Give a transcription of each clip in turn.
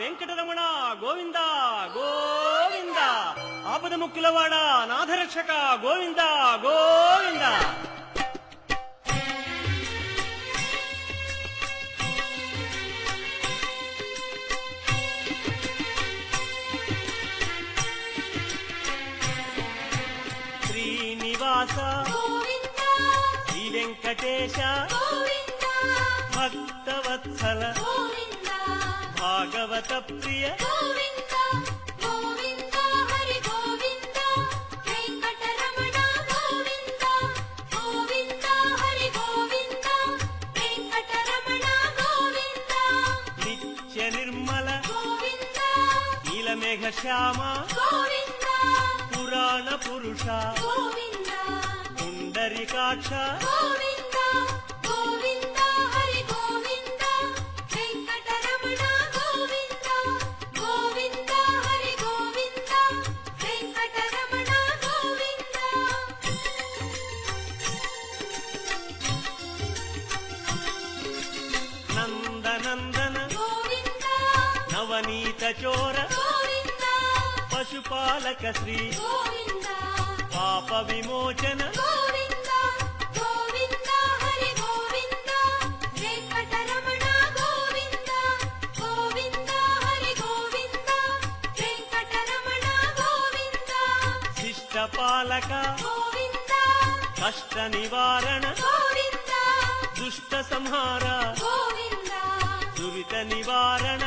వెంకటరమణ గోవింద గోవింద. ఆపద ముక్కులవాడ నాథరక్షక గోవింద గోవింద. శ్రీనివాస శ్రీ వెంకటేశ భక్తవత్సల భాగవత ప్రియ నిత్య నిర్మల నీలమేఘ శ్యామ పురాణ పురుష పుండరీకాక్ష నందనందన నవనీత చోర పశుపాలక శ్రీ పాప విమోచన శిష్టపాలక కష్ట నివారణ దుష్ట సంహార దురిత నివారణ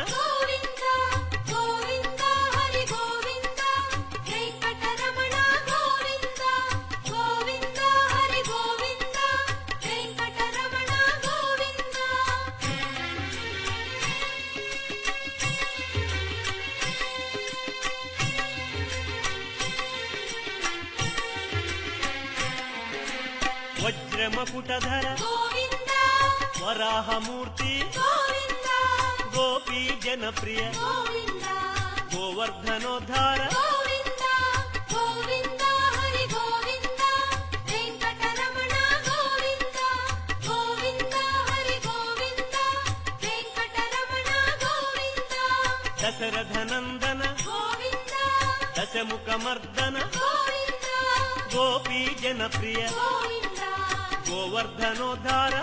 వజ్రమకుటధర వరాహమూర్తి గోపీ జనప్రియ గోవర్ధనోద్ధార దశరథనందన దశముఖమర్దన గోపీ జనప్రియ గోవర్ధనోద్ధార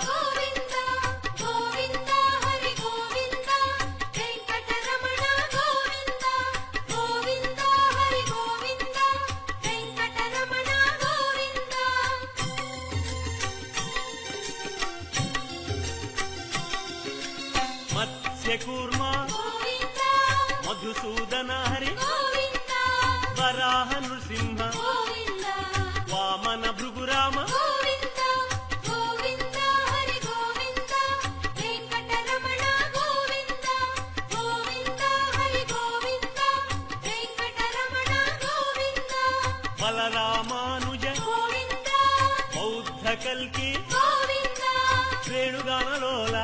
మత్స్యకూర్మ మధుసూదన హరి వరాహ నృసింహ వామన భృగురామ బలరామానుజ బౌద్ధ కల్కి శ్రేణుగానలోల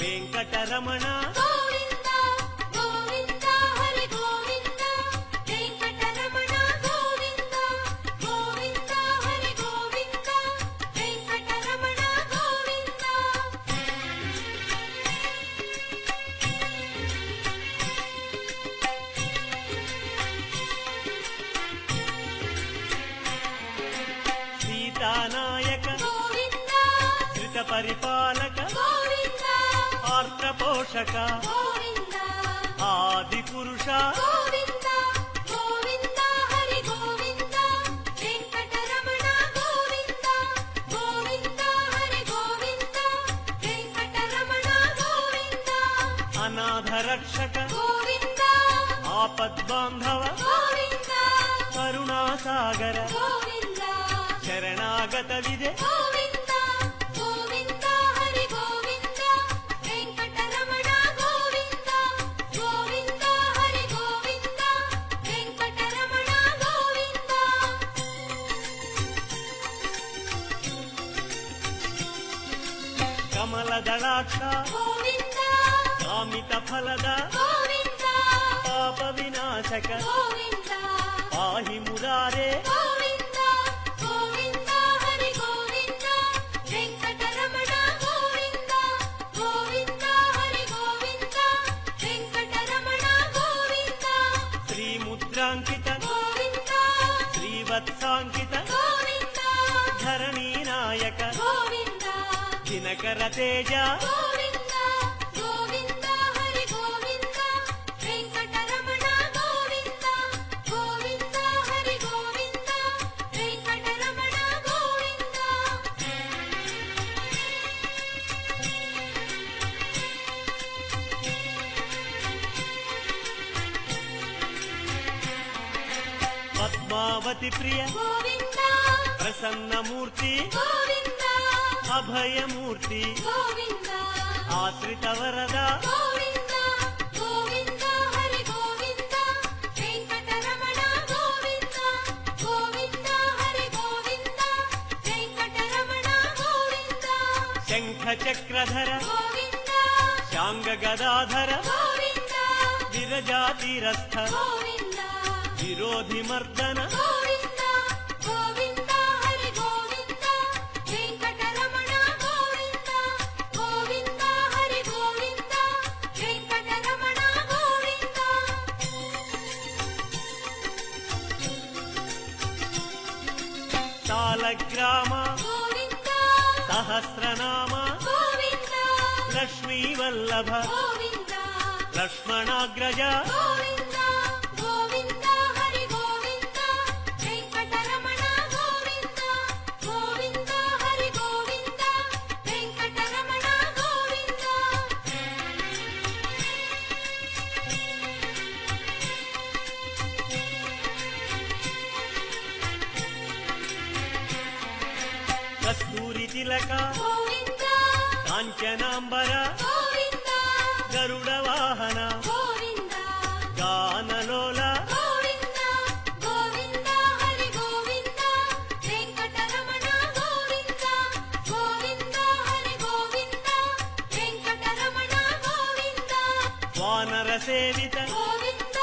వెంకటరమణ సీతానాయక ధృత పరిపాలక ఆర్ద్ర పోషక ఆది పురుష అనాథ రక్షక ఆపద్బాంధవ కరుణాసాగర శరణాగత విజయ కమలదళాక్ష కామిత ఫలద పాప వినాశక పాహి మురారే వెంకటరమణ గోవింద గోవింద హరి గోవింద వెంకట రుద్రాంకిత గోవింద శ్రీవత్సాంకిత గోవింద ధరణీ నాయక గోవింద దినకర తేజ గోవింద గోవింద హరి గోవింద వెంకటరమణ గోవింద గోవింద హరి గోవింద వెంకటరమణ గోవింద పద్మావతి ప్రియ గోవింద ప్రసన్నమూర్తి గోవింద అభయమూర్తి గోవింద ఆశ్రిత వరద గోవింద గోవింద హరి గోవింద వెంకటరమణ గోవింద గోవింద హరి గోవింద వెంకటరమణ గోవింద శంఖ చక్రధర గోవింద శాంగ గదాధర గోవింద విరజాతిరస్థ గోవింద విరోధి మర్దన గోవింద గోవింద హరి గోవింద వెంకటరమణ గోవింద గోవింద హరి గోవింద వెంకటరమణ గోవింద సాలగ్రామ గోవింద సహస్రనామ గోవింద లక్ష్మీ వల్లభ గోవింద లక్ష్మణాగ్రజ గోవింద గోవింద హరి గోవింద వెంకటరమణ గోవింద గోవింద హరి గోవింద వెంకటరమణ గోవింద కస్తూరి తిలక గోవింద కాంచనాంబర గోవింద గరుడ వాహన గోవింద గానలోల గోవింద గోవింద హరి గోవింద వెంకటరమణ గోవింద గోవింద హరి గోవింద వెంకటరమణ గోవింద వానర సేవిత గోవింద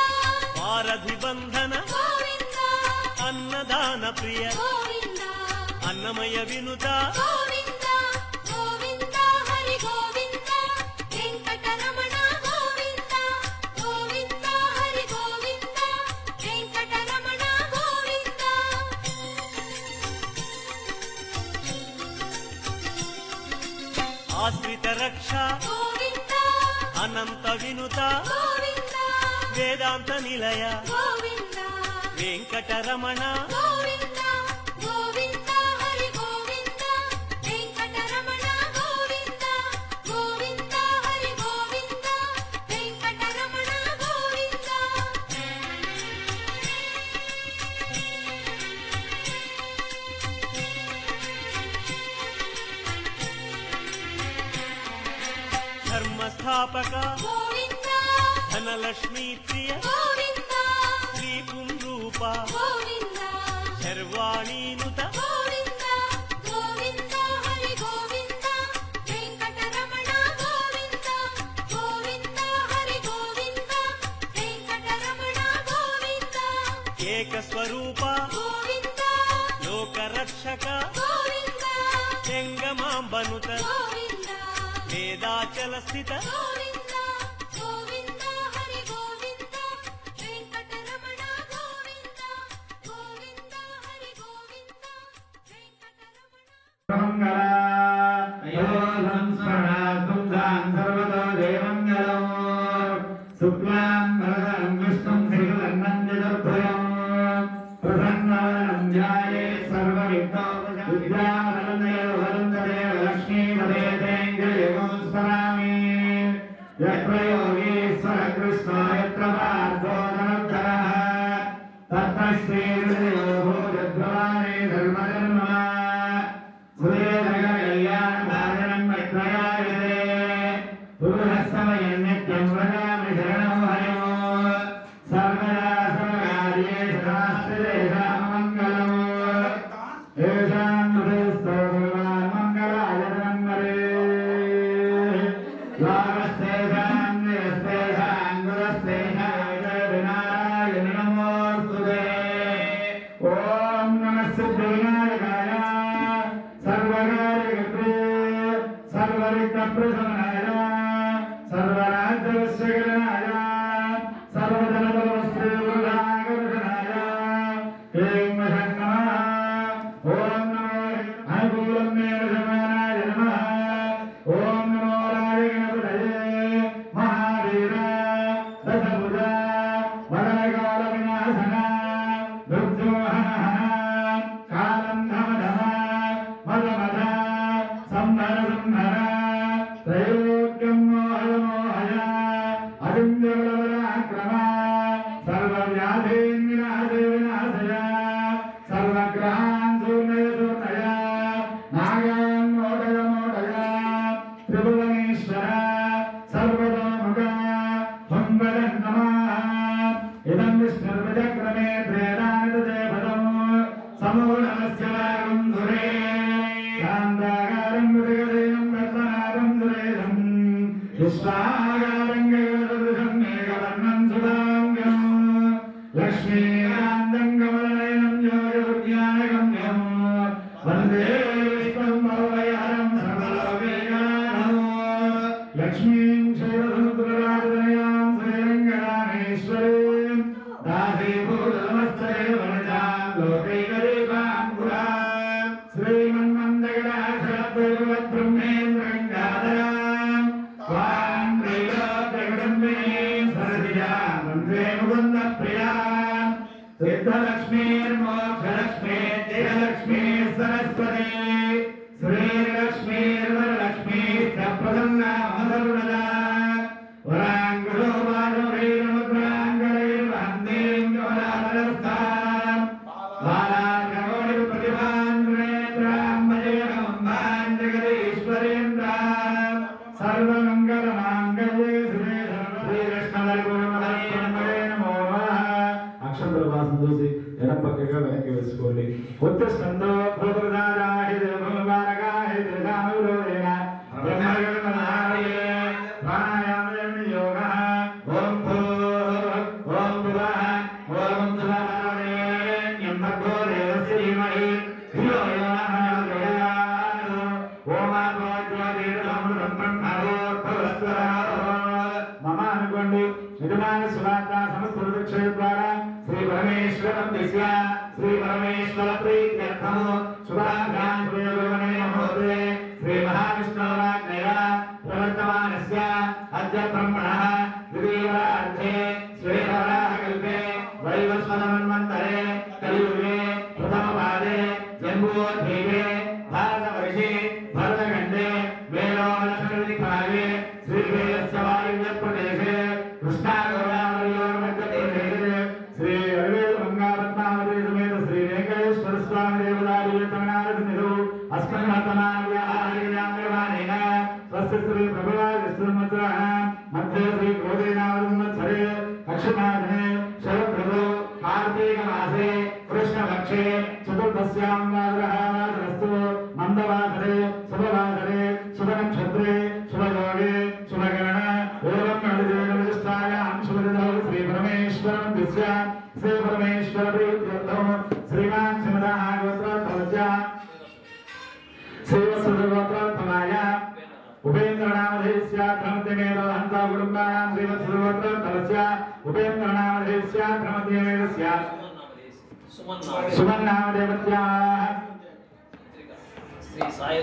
వారధి బంధన గోవింద అన్నదాన ప్రియ గోవింద అన్నమయ వినుత గోవింద గోవింద హరి గోవింద వెంకటరమణ గోవింద గోవింద హరి గోవింద వెంకటరమణ గోవింద ఆశ్రిత రక్ష గోవింద అనంత వినుత గోవింద వేదాంత నిలయ గోవింద వెంకటరమణ గోవింద గోవింద హరి గోవింద వెంకటరమణ గోవింద గోవింద హరి గోవింద వెంకటరమణ గోవింద ధర్మస్థాపక గోవింద ధనలక్ష్మీ ప్రియ గోవింద శ్రీ పుంరూప గోవింద శర్వాణీనుత గోవింద గోవింద హరి గోవింద వెంకటరమణ గోవింద గోవింద హరి గోవింద వెంకటరమణ గోవింద ఏకస్వరూప గోవింద లోకరక్షక గోవింద జంగమాంబనుత గోవింద వేదాచల స్థిత గోవింద గోవింద హరి గోవింద వెంకటరమణ గోవింద గోవింద హరి గోవింద వెంకటరమణ योगेश्वर कृष्ण यत्र पार्थो धनुर्धरः तत्र श्रीर्देवो जद्वाने धर्मधर्मः सुरेन्द्रकल्याणभाजनं मत्प्रयायते पुरुषस्तमयं नित्यं वदामि शरणं हरिं सर्वदा सर्वकार्येषु शास्त्रे मङ्गलम् येषां हृदयस्थोर्वान् मङ्गलाय मङ्गले मृत्युञ्जयवराक्रम सर्वव्याधीन् विनाशय विनाशय सर्वग्रहान् शूर्णय शूर्णय नागान् मोडय मोडय त्रिभुवनेश्वर सर्वतोमुख हुंवदन् नमः इदं विष्णुर्विचक्रमे प्रेरानितदेवतं समूढमस्य वागुन्धुरे शान्ताकारं मृगदेयं रत्नाकं सुरेशं विश्वाकारं गगनसदृशं मेघवर्णं सुधाङ्गं लक्ष्मीकान्तं कमलनयनं योगविज्ञानगम्यं वन्दे विष्णुं भवभयहरं सर्वलोकैकनाथं लक्ष्मीं क्षीरसमुद्रराजतनयां श्रीरङ्गरामेश्वरीं दासीभूतनमस्तरे वनजां लोकैकदीपां पुरां श्रीमन्मन्दगडाक्षरद्वैवद्ब्रह्मेन्द्रगङ्गाधरां त्वां त्रैलोक्यकुटुम्बिनीं सरसिजां वन्दे मुकुन्दप्रियां सिद्धलक्ष्मीर्मोक्षलक्ष्मीर्जयलक्ष्मीः सरस्वती श्रीलक्ष्मीर्वरलक्ष्मीश्च प्रसन्ना मम सर्वदा वराङ्गुरो वासुरीरमुद्राङ्गलैर्वहन्तीं कमलाधरस्थां बालार्ककोटिप्रतिभां त्रिनेत्रां भजेऽहमम्बां जगदीश्वरीन्द्रां सर्वमङ्गलमाङ्गल्ये शिवे श्रीकृष्णवल्लभमहत्वन्मये नमो नमः అక్షంతల వాసన చూసి ఎడం పక్కగా వెనక్కి వేసుకోండి ఉత్తస్కందో భూతదారాహి దేవభూమానగాహి త్రిధామవిరోధేన బ్రహ్మగణమనాలయే ప్రాణాయామయం యోగః ఓం భూః ఓం భువః ఓం స్వహారేణ్యం భర్గో దేవస్య ధీమహి ధియో యో నః ప్రచోదయాత్ ఓమాగోజ్యోతిర్గమృతం బ్రహ్మభూర్భువస్వరః మమ అనుకోండి నిజమైన శుభార్త సమస్త వృక్షయ ద్వారా శ్రీ పరమేశ్వరం దిశ శ్రీ పరమేశ్వర ప్రీత్యర్థం శుభాభ్యాం ప్రయోగమనే మహోదయ శ్రీ మహావిష్ణురాజ్ఞయ ప్రవర్తమానస్య అద్య బ్రహ్మణః ద్వితీయవార్ధే శ్వేతవరాహకల్పే వైవస్వతమన్వంతరే కలియుగే ప్రథమపాదే జంబూద్వీపే భారతవర్షే భరతఖండే వేలోలక్షణదిక్పాలే శ్రీవేదస్య వాయువ్యప్రదేశే కృష్ణాగోదావరియోర్మధ్యప్రదేశే శ్రీ అరవేదమంగాపద్మావతి సమేత శ్రీ వెంకటేశ్వర స్వామి దేవతాలయ తమనారసినిధౌ అస్మన్వర్తమానవ్యాహారేణ స్వస్తి శ్రీ ప్రభువాదిస్తున్మత్రః మధ్య శ్రీ గోదేనావసంవత్సరే అక్షమాధనే శరదృతౌ కార్తీకమాసే కృష్ణపక్షే చతుర్దశ్యాం వాదరస్తు మందవాసరే శుభవాసరే శుభనక్షత్రే శుభయోగే శుభగణ ఏవం నడిదేవనిష్టాయాం శుభదినౌ శ్రీ పరమేశ్వరం దిశ్య శ్రీ పరమేశ్వర ప్రీత్యర్థం శ్రీమాన్ శ్రీమదః గోత్రోద్భవస్య శ్రీవత్సగోత్రోద్భవాయ ఉపేంద్రనామధేయస్య ప్రమద్యమేవ హంసా కుటుంబానాం శ్రీవత్సగోత్రోద్భవస్య ఉపేంద్రనామధేయస్య ప్రమద్యమేవస్య సుమన్నామదేవత్యాః శ్రీ సాయి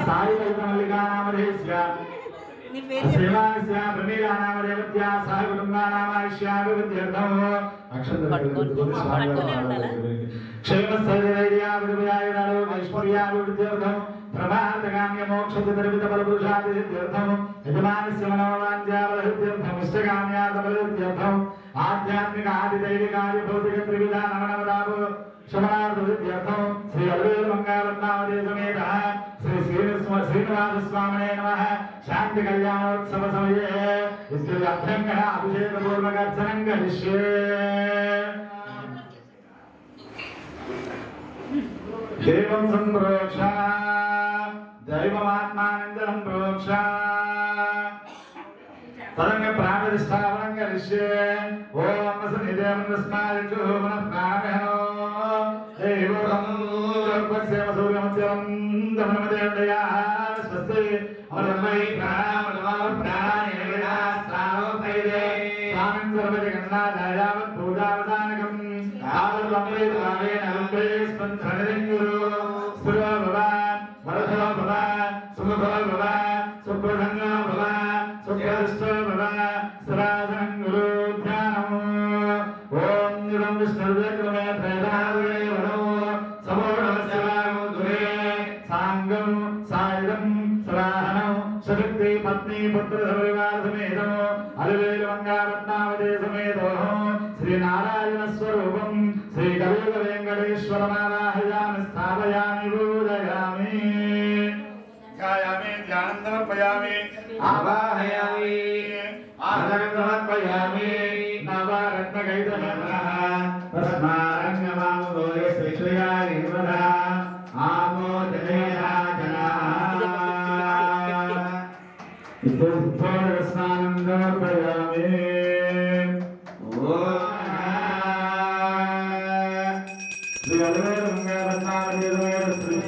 సాయిలలితానామధేయస్య శ్రీమానస్య ప్రమీలానామదేవత్యాः సహ కుటుంబానామాయుష్యాభివృద్ధ్యర్థం క్షేమస్థైర్యాభివృద్ధ్యాయురాలు ఐశ్వర్యాభివృద్ధ్యర్థం ప్రభాతకామ్య మోక్షదర్వితఫలపురుషాదిసిద్ధ్యర్థం యజమానస్య మనోవాంఛాఫలసిద్ధ్యర్థం ఇష్టకామ్యార్థఫలసిద్ధ్యర్థం ఆధ్యాత్మిక ఆదిదైవికాది భౌతిక త్రివిధ నవనవదాపు శమనార్థసిద్ధ్యర్థం శ్రీ అరవేదమంగాపద్మావతి సమేత శ్రీ శ్రీనివాసస్వామినే నమః శాంతి కళ్యాణోత్సవ సమయే ఇత్యర్థంగః అభిషేకపూర్వకర్చనం కరిష్యే దేవం సంప్రోక్ష దైవమాత్మానందరం ప్రోక్ష తదంగ ప్రాణధిష్టావనం కరిష్యే ఓం సన్నిదేవం తస్మాదిక్షు మనః ప్రాణహనో దేవం లోకస్య సూర్యమత్యం దమనమదేవయాః స్వస్తి అమరమై ప్రాణాయే స్వామిన్ సర్వజగన్నాథాయావత్ పూజావసానకం ఆవలంబేతావేన లంబే స్పందనరింగురు స్థిరో భవ వరదో భవ సుముఖో భవ సుప్రసన్నో భవ సుప్రదిష్టో భవ స్థిరాసనం గురు ధ్యానము ఓం యుగం విష్ణుర్విక్రమే ప్రేతావే వనో సమోఢవస్యవాగురే సాంగం సాయుధం సరాహనం సశక్తి పత్ని పుత్ర సపరివార సమేతం అలివేలువంగారత్నావతి సమేతో శ్రీనారాయణ స్వరూపం శ్రీ కలియుగ వెంకటేశ్వరమావాహయామి స్థాపయామి పూజయామి ధ్యాయామి ధ్యానం సమర్పయామి ఆవాహయామి ఆదరం సమర్పయామి నవరత్నగైతమనః తస్మారంగమామోయ శ్రీశ్రీయా నిర్మల ఆమోదనేన జనాః స్నానం సమర్పయామి శ్రీ అలవేలువంగారత్నావతి శ్రీ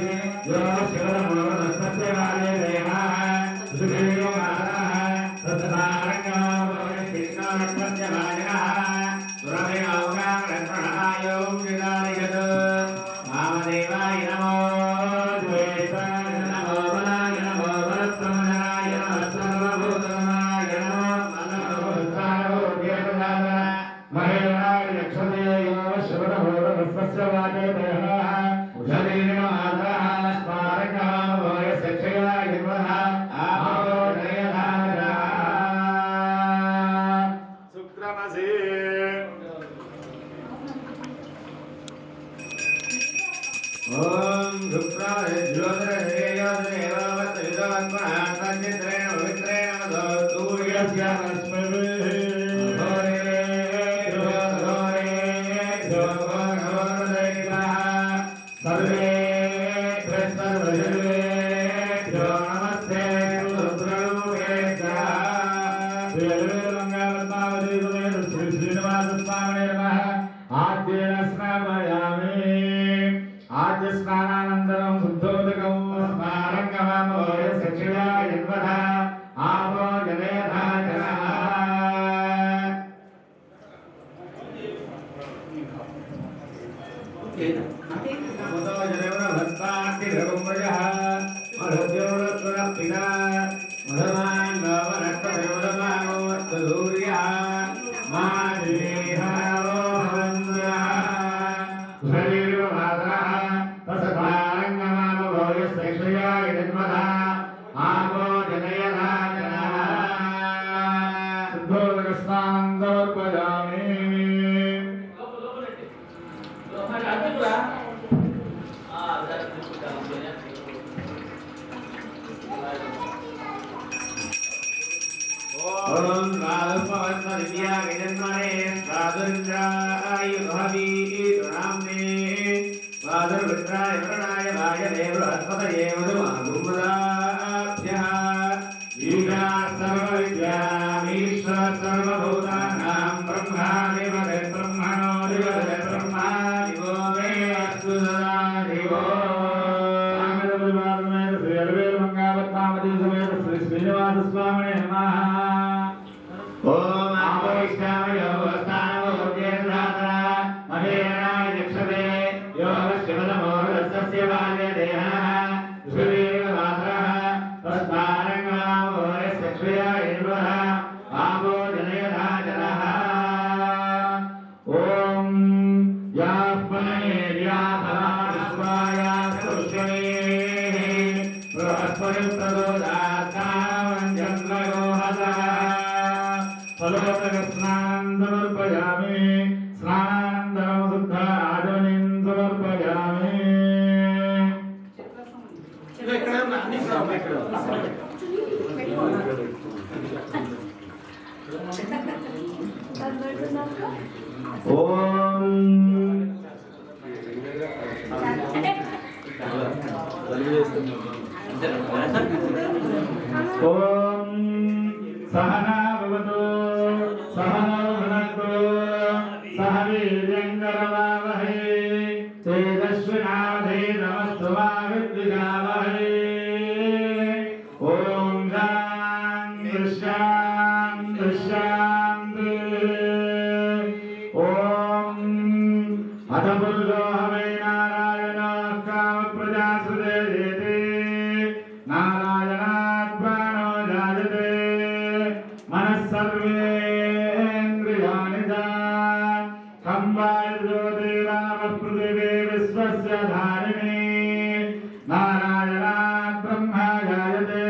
ఓం శుక్రాయ జ్యోతిరేయోదేవత్రేణ పవిత్రేణ సూర్యస్య సర్వే నమస్తే శ్రీ శ్రీనివాస స్వామి ఆద్యేన స్నాపయామి ఆద్య స్నానానంతరం శుద్ధోదకం స్మారంగమామోయ సచివా యన్వః ఆపో జనేధా జనః మతో జనవన భక్తాస్తి రఘుంబజః మధుద్యోరత్వరప్పితా మధుమాన్ నవరత్నయోదమానో సూర్యః మాదేహారో భవంతః శ్రీనివాస స్వామి నమః ఓం ఆపోయిష్టాయ యోగస్థానమోద్యేర్ధాత మహేరణాయ చక్షతే యోగశివనమోరస్య బాల్యదేహః శ్రీమాత్రః తస్మారంగమామోయ చక్షుయా ఇర్వః ఆపో జనయథా జనః ఓం యాస్మనేర్యాథాస్వాయ కృష్ణే బృహస్పతి స్నానం సమర్పయామి స్నానానంతరం శుద్ధ ఆచమనీం సమర్పయామి ఓం ఓం సహనా భవతు సహనౌ భునక్తు సహ వీర్యంకరవావహై తేజస్వినావధీతమస్తు మా విద్విషావహై ఓం శాంతి శాంతి శాంతి ఓం అథ పురుషో హవై నారాయణ కామ ప్రజాసుదేతి నారాయణాత్ ప్రాణో జాయతే మనస్సర్వేంద్రియాణి చ కంబాజ్యోతిరామః పృథివీ విశ్వస్య ధారిణీ నారాయణాత్ బ్రహ్మ జాయతే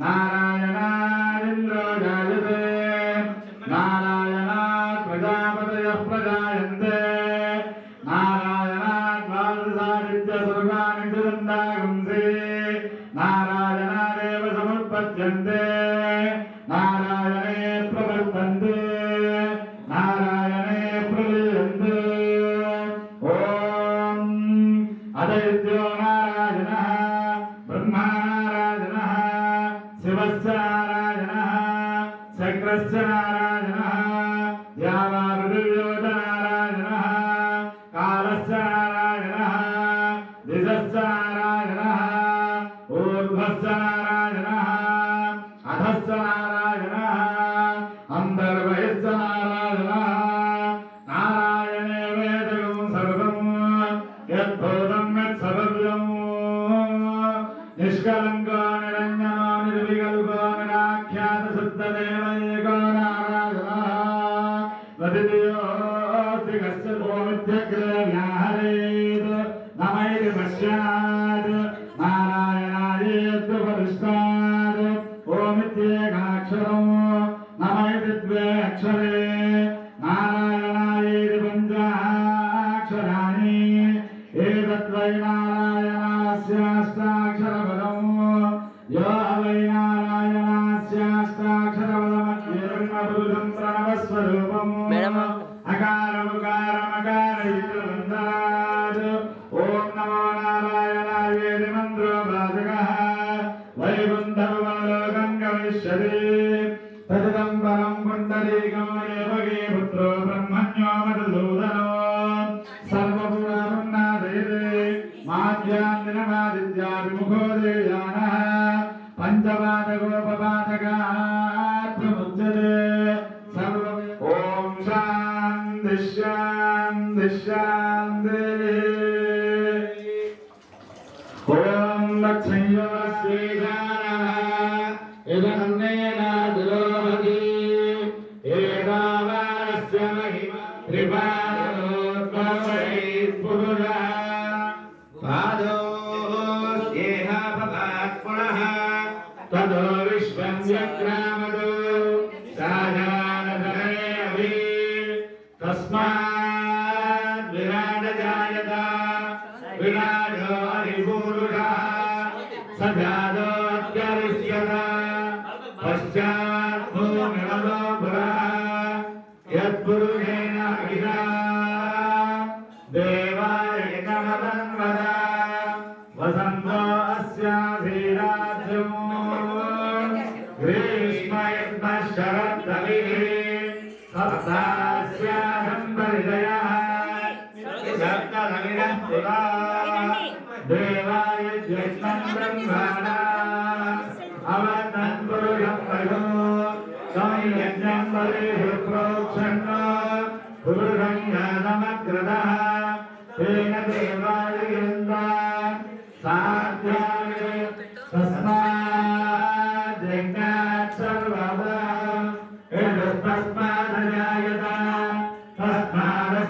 నారాయణాదింద్రో జాయతే नारायणः द्यावापृथिव्योच नारायणः कालश्च नारायणः दिशश्च नारायणः ऊर्ध्वश्च नारायणः अधश्च नारायणः अन्तर्बहिश्च नारायणः नारायणे वेदगं सर्वं यद्भूतं यत्सर्वं निष्कलङ्को निरञ्जनो निर्विकल्पो निराख्यातशुद्धदेव एको नारायणः वदितयोऽस्ति कश्चित् ओमित्यग्रे व्याहरेत् नमैति पश्यात् नारायणायेत्य परिष्टात् ओमित्येकाक्षरम् नमैति द्वे अक्षरे नारायणायेति पञ्चाक्षराणि एतद्वै नारायणास्याष्टाक्षरपदम् यो वै नारायणास्याष्टाक्षरपदमत्येर्मपुरुषं प्रणवस्वरूपम् अकारमुकारमकारयुक्तवन्दात् ॐ नमो नारायणायेति मन्त्रो वाचकः वैकुण्ठमलोकं गमिष्यति तदिदं परं पुण्डरीकं देवकी पुत्रो ब्रह्मण्यो मधुसूदनो सर्वपुराणनादेते माध्यान्दिनमादित्याभिमुखो देयानः पञ्चपादकोपपादकात्मुच्यते सर्व ॐ शान्ति शान्ति शान्तिः ॐ लक्ष्मीयो श्रीधारः इदन्नेनादिलोभति एतावानस्य महिमा त्रिपादोद्भवैः पुरुषः पादोस्येह भवात् पुनः ततो विश्वं व्यक्रामतो साजानधरे अभि तस्मात् विराटजायत विराजो हरिपुरुषः स जातोऽत्यरिष्यत पश्चात् भूमिमतो पुरः यत्पुरुषेण हिता देवाय नमतन्वद वसन्तो अस्याधीराज्यम् ग्रीष्म यत्नः शरद्रविः सप्तास्याधम्बरिदयः सप्तरविरः पुरा देवाय ज्येष्ठं ब्रह्मणा अवतन् पुरुषं प्रभो संयज्ञं बलिः प्रोक्षन् पुरुषं ज्ञानमग्रतः तेन देवालयन्ता साध्याय तस्मात् यज्ञात् सर्वदा तस्मादजायत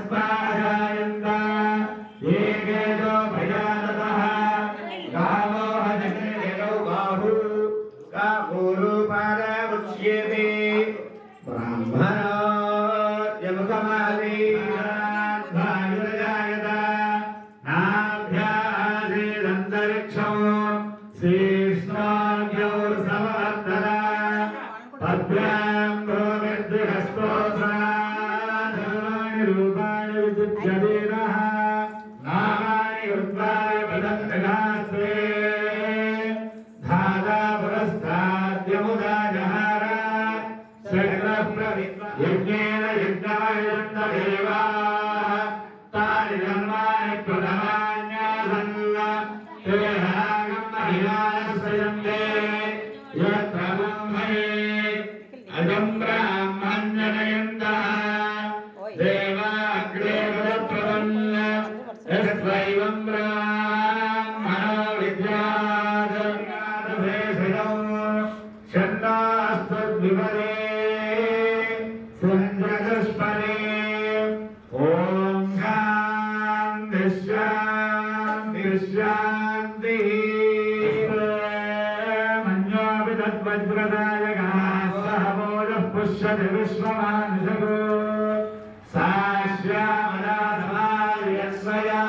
तस्मादस्माजायन्त एकेतो भयानतः गावो हजनेनो बाहु कापूरुपादमुच्यते ब्राह्मणो यमुखमालीनाद्भायुरजायत नाभ्यासीदन्तरिक्षं श्रीष्णाभ्योर्समवर्धन पद्भ्यां भूमिर्दृहस्तोत्राणि रूपाणि विचित्यधीरः नामानि उद्वाय पदन्विधास्ते धाता पुरस्ताद्यमुदा जहार यज्ञेन यज्ञमयन्तदेवा तानि धर्माणि प्रथमान्यासन् ते रागं महिमानश्रयन्ते यत्र ब्रह्मणे अजं ब्राह्मण्यनयन्तः देवाग्रे पदप्रपन्न यस्त्वैवं ब्राह्मणो विद्यात् भेषजौ षण्णास्तद्विपदे सञ्जगस्परे ॐ शान्ति शान्ति शान्तिः मन्योऽपि तद्वज्रदायकः सह भोजः पुष्यति विश्वमानुषगो सा श्यामलाधमार्यस्वया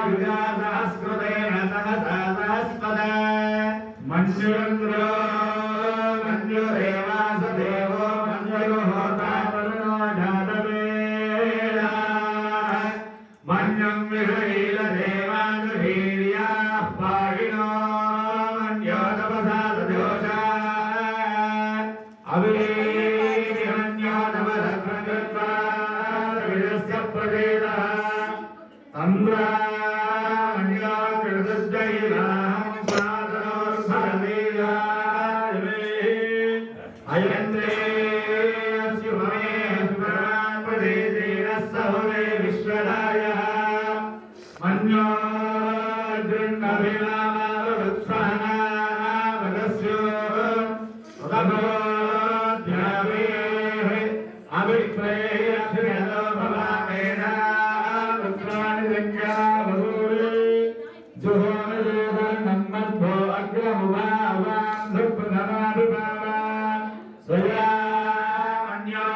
युजा सहस्कृतेन सहसा सहस्पद मन्युन्द्रो मन्युरेवास देवो मन्युर्होता वरुणो जातवेदा मन्युं विषैलदेवानुवीर्याः पाहिनो मन्यो तपसा सजोषा अवीर्यः अभिप्रेयक्षिणो भवामेना पुत्राणि संज्ञा भूरि जुहोनमद्भो अग्रमुभावां सुप्रथमाभिभावा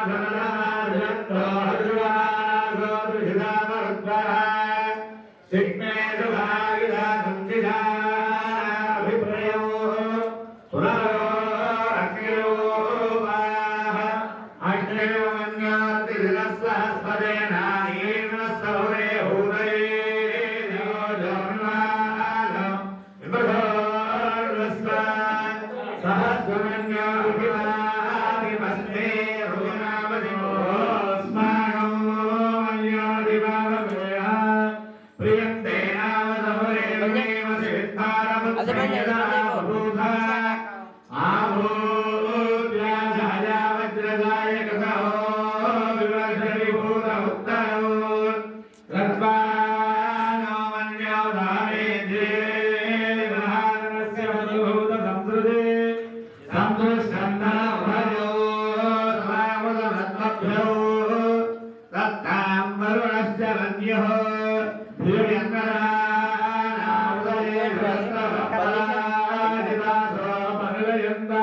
स्वयामन्योधनराजन्तो हर्वासोदुषितामरुद्वः सिग्मे सुभागिता संसिधा अभिप्रयो पुनरो अग्निरो वाः अग्निरो मन्योतिरसहस्पदेनानीन सौरे हूदये योजन्मानो विबधोर्वस्व सहस्रमन्योभिवादिमस्मे रुगनामदिमोऽस्मानो मन्योदिवावमेह प्रियन्ते नाम सौरे वनेमसि विद्धारमुत्संयदा बभूथा आभूत्यासहजा वज्रदायकसहो विवर्षविभूत उत्तरो रत्वानो मन्यो धामेन्द्रे विहारणस्य मधुभूत संसृते संसृष्टन्धनभ्यो स्वामुदमत्मभ्यो तत्तां वरुणश्च वन्यः धियङ्करानामुदये भ्रष्टभक्तादिदासो परिलयन्ता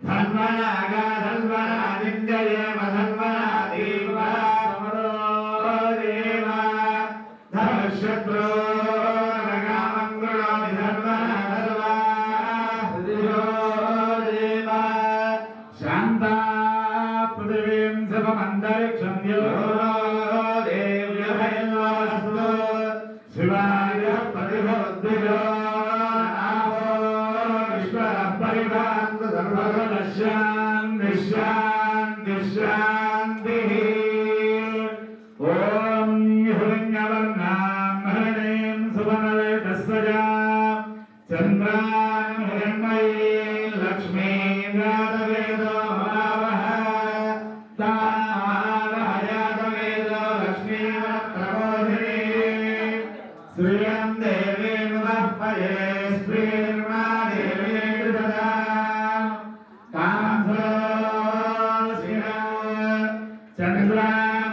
धन्वनागा धन्वनादिञ्जयेम धन्वनादीवा समरो देवा धर्मशत्रो नगामङ्गुणोऽपि धन्वनाधर्वा हृदिशो देवा शान्ता पृथिवीं शिवमन्तरिक्षं यो देव्यभयन्वस्तु शिवाय प्रतिभवद्भियो नामो विश्वरः परिभान्तु सर्वगणशान्ति शान्ति शान्तिः ॐ हिरण्यवर्णां हरिणीं सुवर्णवेदस्वजां चन्द्रां हिरण्मयीं लक्ष्मीं जातवेदो भावः तामावहयातवेदो लक्ष्मीमप्रबोधिनीं श्रियं देवीं वह्पये श्रीर्मा देवी ददा चन्द्रां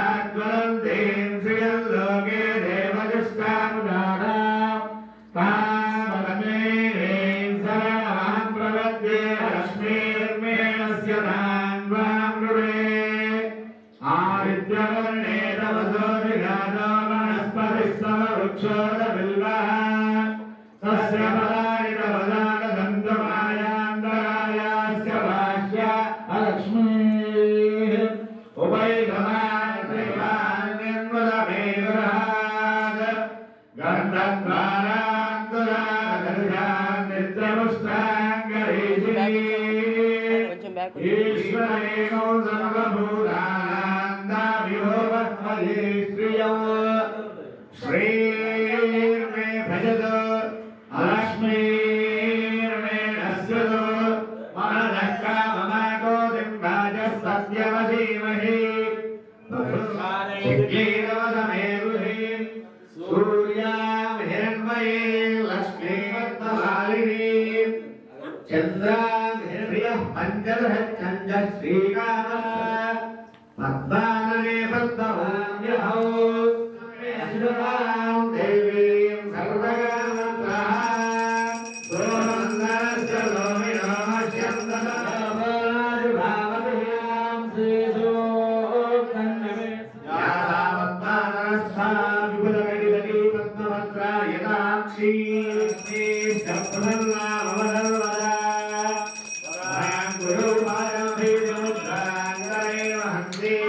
प्रभासाज्वलन्तीं श्रियं लोके देवजुष्टामुदारां तामरमेवीं शरणमहं प्रपद्ये लक्ष्मीर्मेणस्य तान्वां मृणे आदित्यवर्णे तपसो विघातो वनस्पतिः समवृक्षोदबिल्वः तस्य फलानि तपदानदन्तमायान्तरायास्य भाष्य अलक्ष्मीः उभयगमान्यन्वदमेवरात् गन्धद्वारान्तरानित्यमुष्टाङ्गरीषिः ईश्वरेणो सर्वभूतानां दाभिभोवत्मये श्रियौ श्रीर्मे भजतु अलक्ष्मीर्मे नश्यतु मनदक्काममाकोतिं वाचः सत्यमधीमहि सिद्धीरवदमे गुहि सूर्यां हिरण्मयीं लक्ष्मीमत्तमालिनीं चन्द्रां हिरण्यः पञ्चदशचन्द्रः श्रीकामः पद्मानने पद्मवान्यहौ अश्वतां देवीं सर्वगामन्त्राः सोमन्दस्य लोमिनो मह्यन्तराभावतियां श्रीसूक्तन्नमे यासा पद्मानरस्था विपुलकटितटी पद्मवक्त्रा यदाक्षी श्रीष्टप्रसन्नामवदल्वदा वरां गुरुपादमभिमुद्राङ्गरेव हन्तीं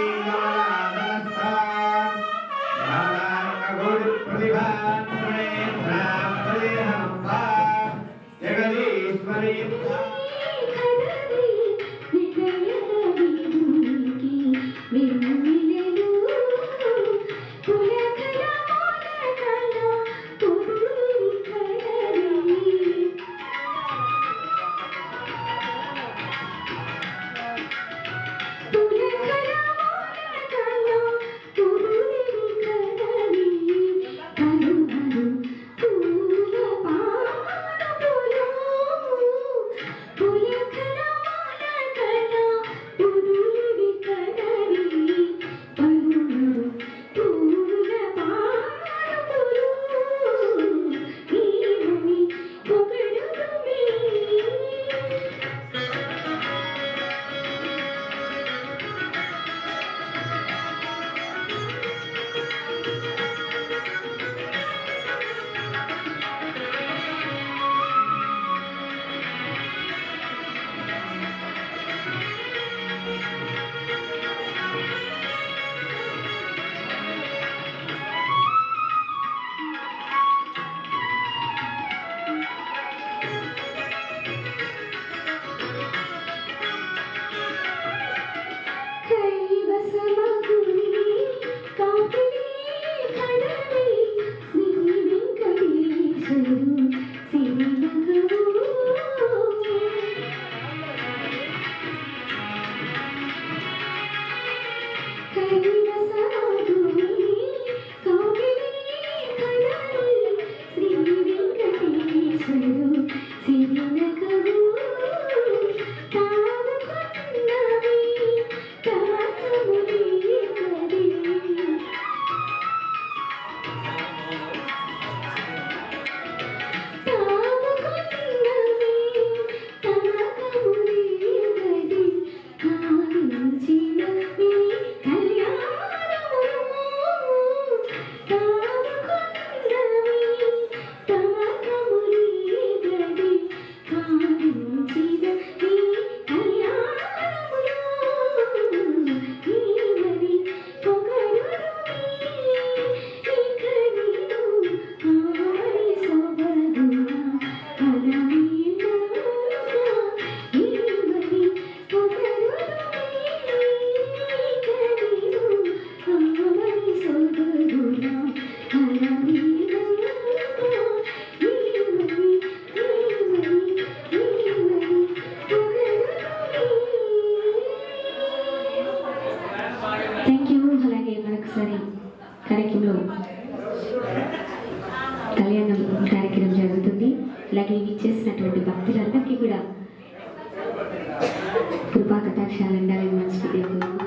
మోక్షాలు ఉండాలని మనస్ఫూర్తిగా కోరుకుంటూ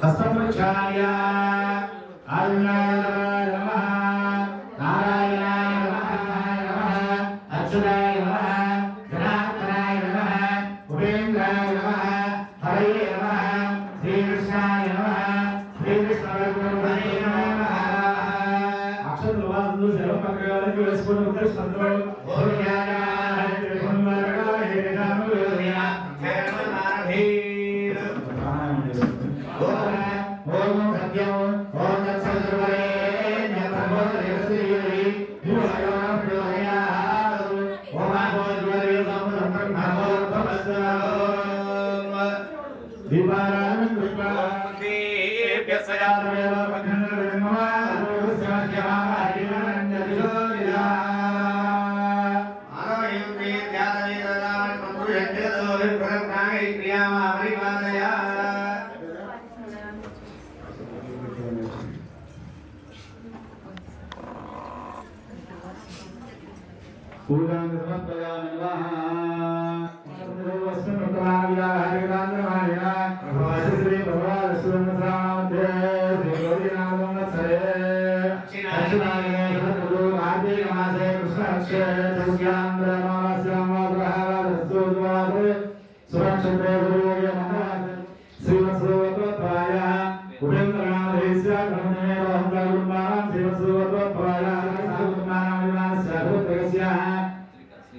హస్తముచార్య అరుణాయ నమః నారాయణాయ నమః అచ్యుతాయ నమః జనార్దనాయ నమః ఉపేంద్రాయ నమః హరయే నమః శ్రీకృష్ణాయ నమః శ్రీకృష్ణాయ నమః అక్షర వాదు సర్వపక్రాలకు వేసుకొని ఉపదేశంతో ఓర్యాయ హరిహరమరగాయ హరినామయోయ హేమనారభీ ఓం సత్యం ఓం తత్సర్వే నమః శ్రీ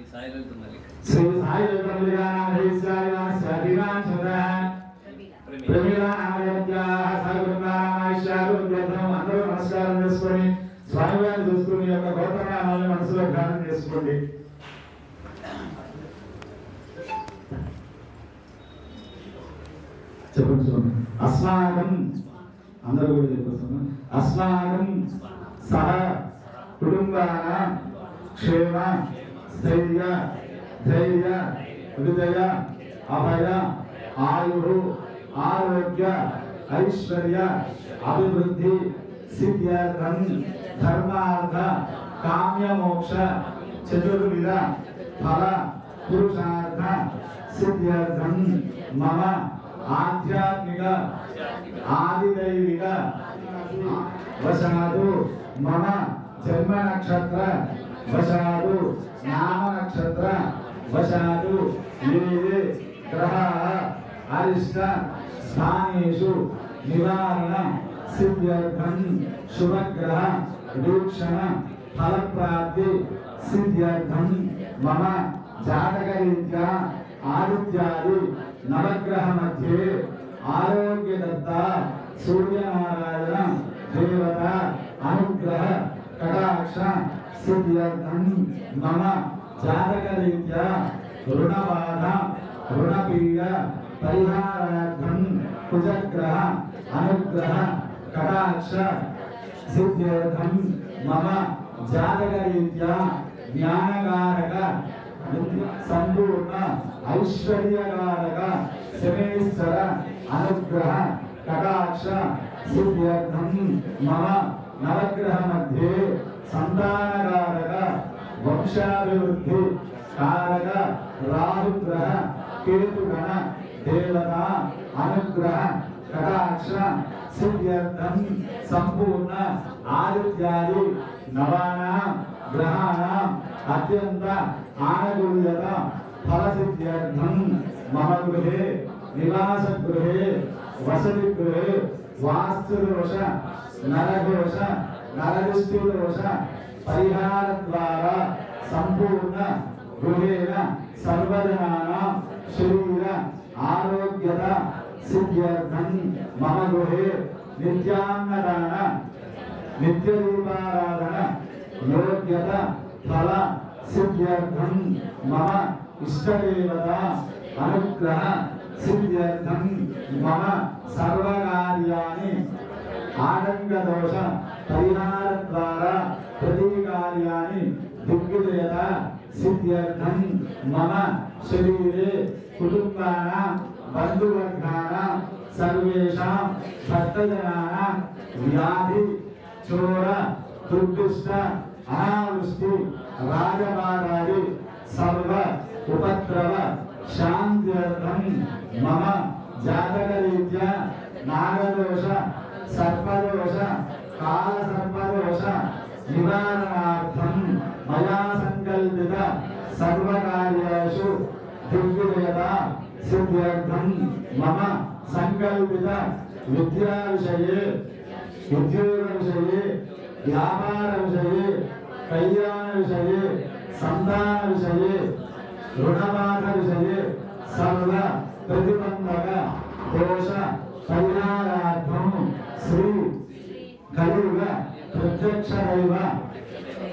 సాయి నమస్కారం చేసుకొని స్వామివారిని చూసుకుని యొక్క గోత్రనామాలను మనసులో ధ్యానం చేసుకోండి. చెప్పండి చూడండి. అస్మాకం అందరూ కూడా చెప్పేస్తున్నాం. అస్మాకం సహ కుటుంబాన క్షేమ స్థైర్య ధైర్య విజయ అభయ ఆయు ఆరోగ్య ఐశ్వర్య అభివృద్ధి సిద్ధ్యర్థం ధర్మార్థ కామ్య మోక్ష చతుర్విధ ఫల పురుషార్థ సిద్ధ్యర్థం మమ ఆధ్యాత్మిక ఆదిదైవిక వశాదు మమ జన్మ నక్షత్ర వశాదు నామ నక్షత్ర వశాదు ఏ గ్రహ అరిష్ట స్థానేషు నివారణ సిద్ధ్యర్థం శుభగ్రహ వీక్షణ ఫలప్రాప్తి సిద్ధ్యర్థం మమ జాతకరీత్యా ఆదిత్యాది నవగ్రహ మధ్యే ఆరోగ్యదత్త సూర్యనారాయణ దేవత అనుగ్రహ కటాక్ష సిద్ధ్యర్థం మమ జాతకరీత్యా రుణబాధ రుణపీడ పరిహారార్థం కుజగ్రహ అనుగ్రహ కటాక్ష సిద్ధ్యర్థం మమ జాతకరీత్యా జ్ఞానకారక సంపూర్ణ ఐశ్వర్యకారక శనేశ్వర అనుగ్రహ కటాక్ష సిద్ధ్యర్థం మమ నవగ్రహ మధ్యే సంతానకారక వంశాభివృద్ధి కారక రాహుగ్రహ కేతుగణ దేవత అనుగ్రహ కటాక్ష సిద్ధ్యర్థం సంపూర్ణ ఆదిత్యాది నవాన గ్రహాణ అత్యంత ఆనుకూల్యత ఫలసిద్ధ్యర్థం మమ గృహే నివాస గృహే వసతి గృహే వాస్తుదోష నరఘోష నరదృష్టిదోష పరిహార ద్వారా సంపూర్ణ గృహేణ సర్వజనాన శరీర ఆరోగ్యత సిద్ధ్యర్థం మమ గృహే నిత్యాన్నదాన నిత్యదీపారాధన యోగ్యత ఫల సిద్ధ్యర్థం మమ ఇష్టదేవత అనుగ్రహ సిద్ధ్యర్థం మమ సర్వకార్యాణి ఆటంకదోష పరిహార ద్వారా ప్రతీకార్యాణి దిగ్విజయత సిద్ధ్యర్థం మమ శరీరే కుటుంబాన बंधुवर्गानां सर्वेषां भक्तजनानां व्याधि चोर दुर्दुष्ट अनावृष्टि राजबाधादि सर्व उपद्रव शान्त्यर्थं मम जातकरीत्या नागदोष सर्पदोष कालसर्पदोष निवारणार्थं मया संकल्पित सर्वकार्येषु दिव्यता सिद्ध्यर्थं मम संकल्पित विद्याविषये उद्योगविषये व्यापारविषये कल्याणविषये सन्तानविषये ऋणबाधविषये सर्व प्रतिबन्धक दोष परिहारार्थं श्री कलियुग प्रत्यक्षदैव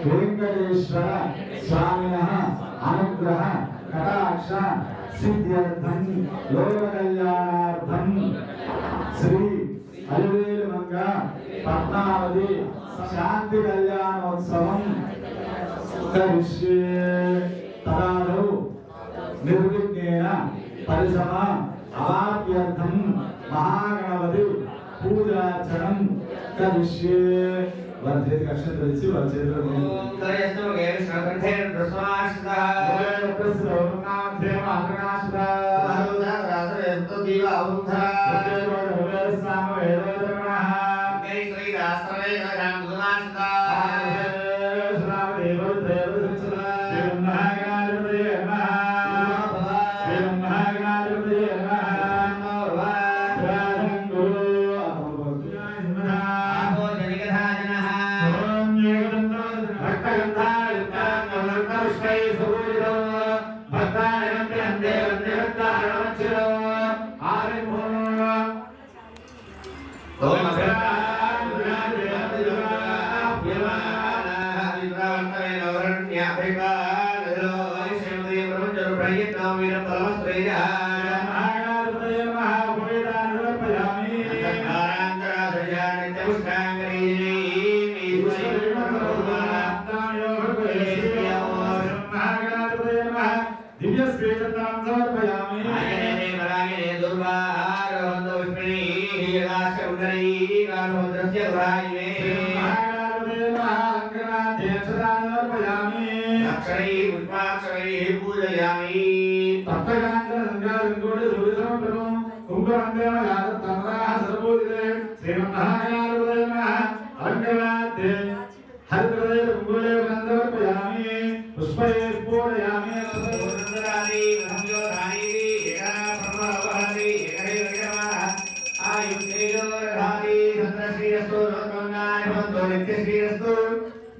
वेंकटेश्वर स्वामिनः अनुग्रह कटाक्ष सिद्ध्यर्थं लोक कल्याणार्थं श्री अलिवेलुमंगा पद्मावती शांति कल्याणोत्सवं करिष्ये तदादौ निर्विघ्नेन परिसम अवाप्यर्थं महागणपति पूजार्चनं करिष्ये वर्धेत अक्षत्रस्य वर्धेत दयस्तु गेविष्णुकण्ठेन प्रसवाश्रतः प्रसवनामधे मातृकाश्रतः रासयन्तु दीवावुन्धः सामवेदोदरणः जय श्री राष्ट्रवे नगरं गुणाश्रतः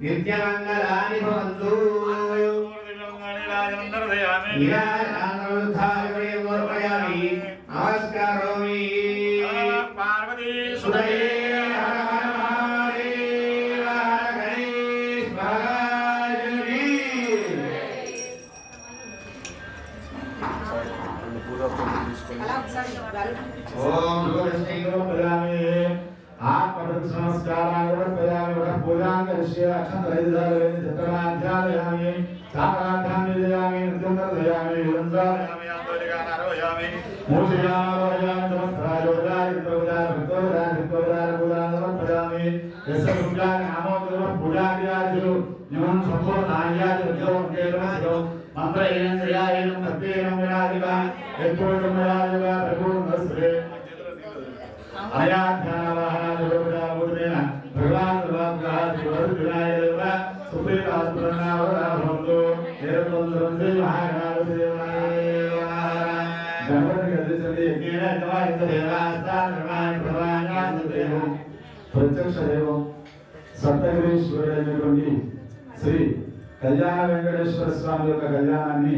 नित्यमंगलानि भवन्तु नमस्कारोमि पार्वती सुदये प्रत्यक्ष देवं सप्तगिरीश्वरुडैनटुवंटि श्री कल्याण वेंकटेश्वर स्वामी యొక్క కళ్యాణాన్ని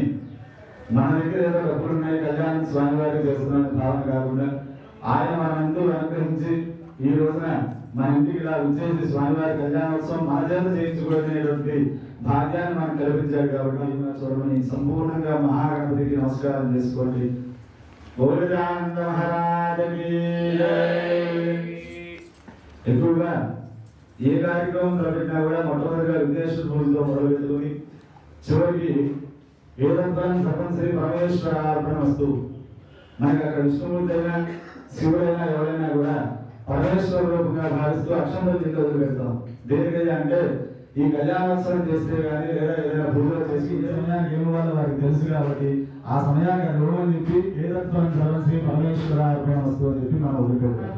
మన దగ్గర ఏదో డబ్బులు ఉన్నాయి కళ్యాణం స్వామి వారికి చేస్తున్న భావన కాకుండా ఆయన మనమెంతో అనుగ్రహించి ఈ రోజున మన ఇంటికి ఇలా వచ్చేసి స్వామి వారి కళ్యాణోత్సవం మన చేత చేయించుకునేటువంటి భాగ్యాన్ని మనకు కల్పించాడు కాబట్టి చూడమని సంపూర్ణంగా మహాగణపతికి నమస్కారం చేసుకోండి. గోవిందానంద మహారాజకి ఎక్కువగా ఏ కార్యక్రమం తలపెట్టినా కూడా మొట్టమొదటిగా విఘ్నేశ్వర పూజతో మొదలుపెట్టుకుని చివరికి ఏదంతా సర్వం శ్రీ పరమేశ్వర అర్పణమస్తు మనకి అక్కడ విష్ణుమూర్తి అయినా శివుడైనా ఎవరైనా కూడా పరమేశ్వర రూపంగా భావిస్తూ అక్షంతలు తిండి వదిలిపెడతాం. దేనికయ్యా అంటే ఈ కళ్యాణోత్సవం చేస్తే కానీ లేదా ఏదైనా పూజలు చేసి ఏ సమయానికి ఏమి వాళ్ళు వారికి తెలుసు కాబట్టి ఆ సమయానికి ఆ గౌరవం చెప్పి ఏదత్వం సర్వశ్రీ పరమేశ్వర అర్పణ వస్తు అని చెప్పి మనం వదిలిపెడతాం.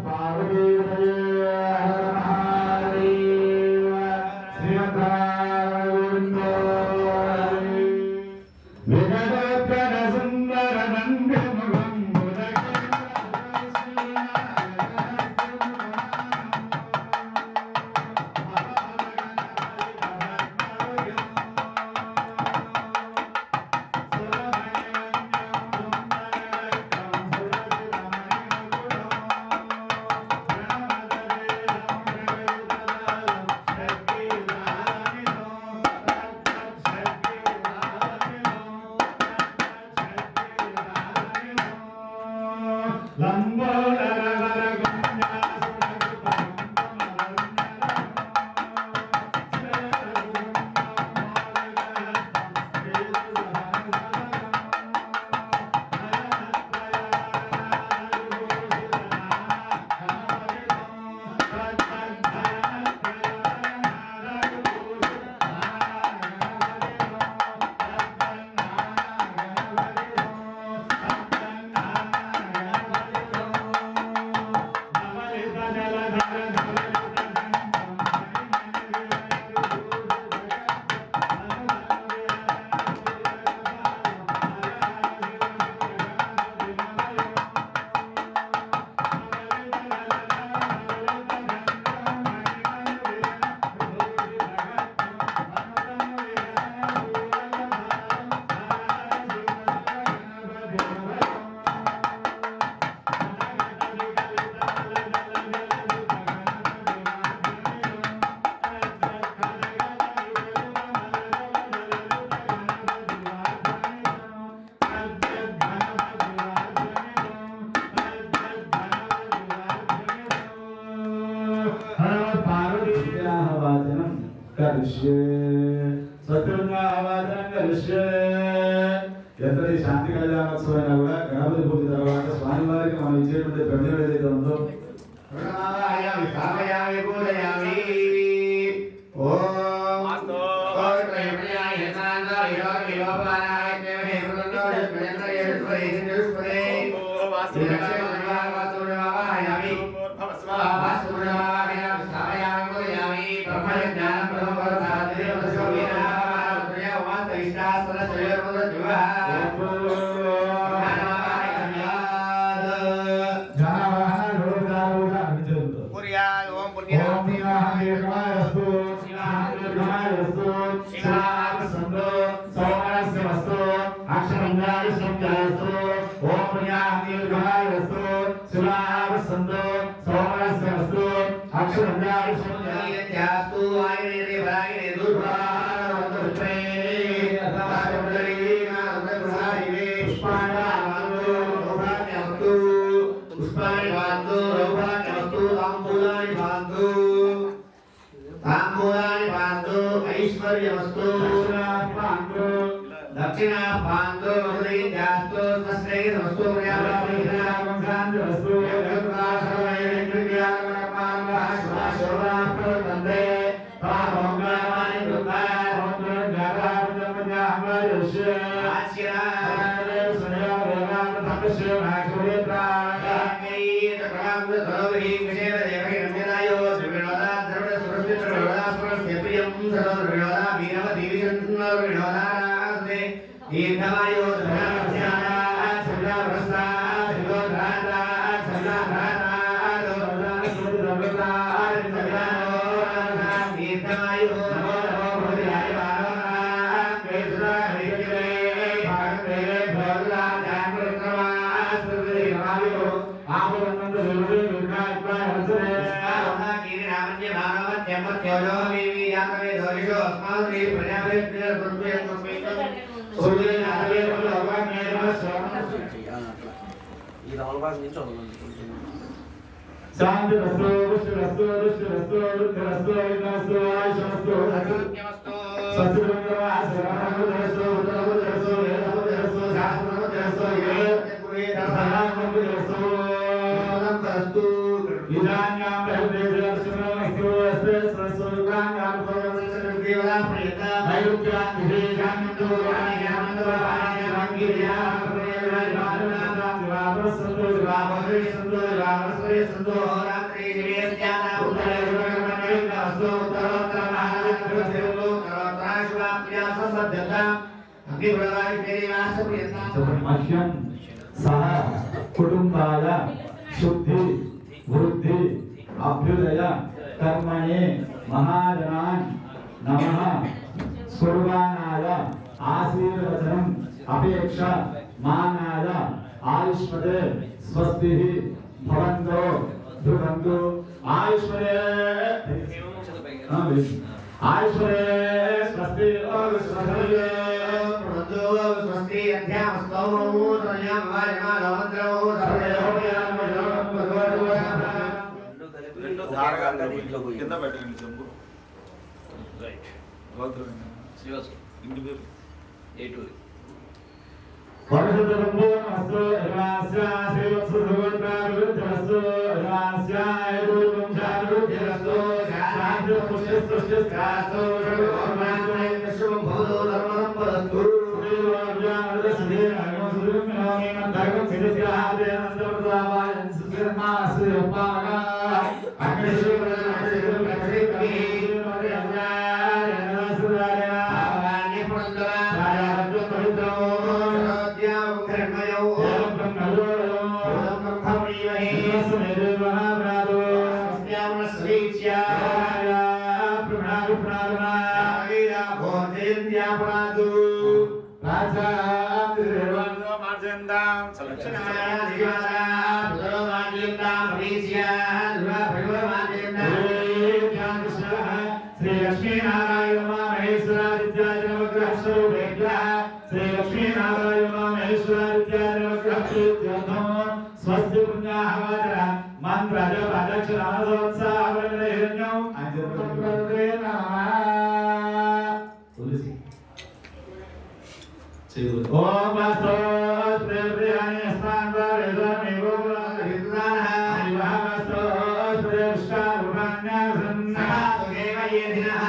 ఎంతటి శాంతి కళ్యాణోత్సవం కూడా గణపతి పూజ తర్వాత స్వామివారికి మనం ఇచ్చేటువంటి ప్రజలు ఏదైతే ఉందో दक्षिणा पांतो मधुरै जास्तो तस्मै नमस्तो प्रियावृत्तिना वंशांत वस्तु यज्ञासवै क्रियाकर्मांगाश्वासोराप्रतन्ते पावंगानि दुःखा होत्रजागावृतमजाहमयस्य आश्यराय सनयोरेवामथमस्य भागवत्रायाङ्गै तक्रामृतरोहि विशेषदेवैरम्यदायो त्रिविणोदा द्रविणसुरस्य त्रिविणोदा सुरस्य प्रियं सर्वविणोदा वीरवती विजन्तविणोदा दीर्घमायो धनाध्याना सदाव्रस्ता शिवोधाता सदाधाता लोकनाथुद्रवृता सदानो दीर्घमायो नमो नमो भूयाय वारोना केशरा हरिकिरे भागदेवे भोला जागृत्रमा सुदेवायो आमुरनंद सुरवे विघ्नात्मा हसने आहा कीर्णामन्य भागवत्यमत्योलो विवि यातवे दोरिषो अस्माद्रि प्रजावेद्य सुरवे शांति रस्तो विष्णु रस्तो विष्णु रस्तो रुद्र रस्तो विघ्नस्तो आयुषमस्तो सत्सुरंगवास रामो रस्तो उदरस्तो रस्तो वेदो रस्तो शास्त्रो रस्तो ये मह्यं सह कुटुंबाय शुद्धि वृद्धि अभ्युदय कर्मणे महाजनान् नमः स्वर्गानाय आशीर्वचनम् अपेक्षा मानाय आयुष्मदे स्वस्तिः भवन्तो ध्रुवन्तु आयुष्मदे आयुष्मदे स्वस्ति और स्वस्ति स्वस्ति अध्यामस्तौ तनयाम वायमानो मंत्रो రెండు ధారగా కింద పెట్టండి చెంబు రైట్ గోత్రం శ్రీవాసు ఇంటి పేరు A2 పరిశుద్ధంబో నమస్తో ఇవాస్య శ్రీవత్సభగవద్భాగవద్భ్యస్తు ఇవాస్య ఏదోం శారుద్యస్తు శాంతి పుష్టిస్తుష్టిస్కాస్తు శుభోర్మాన్మే శుభం భవదో ధర్మం పదస్తు శ్రీవార్యామృత శ్రీరామో సురుమినోమి మంతర్గం సిద్ధ్యాదేనందప్రదావాయ సుశర్మాసి ఉపాగా स्वस्ति पुण्याहवाचर मंत्र जप अदक्षरामसोत्साहवरणहिरण्यं अजपत्रये नमः तुलसी ओम वास्तो प्रेमयानि स्नानवारेदानि गोपुराहितनाः वास्तो प्रेमष्टारुपान्यासन्नः देवयेधिनः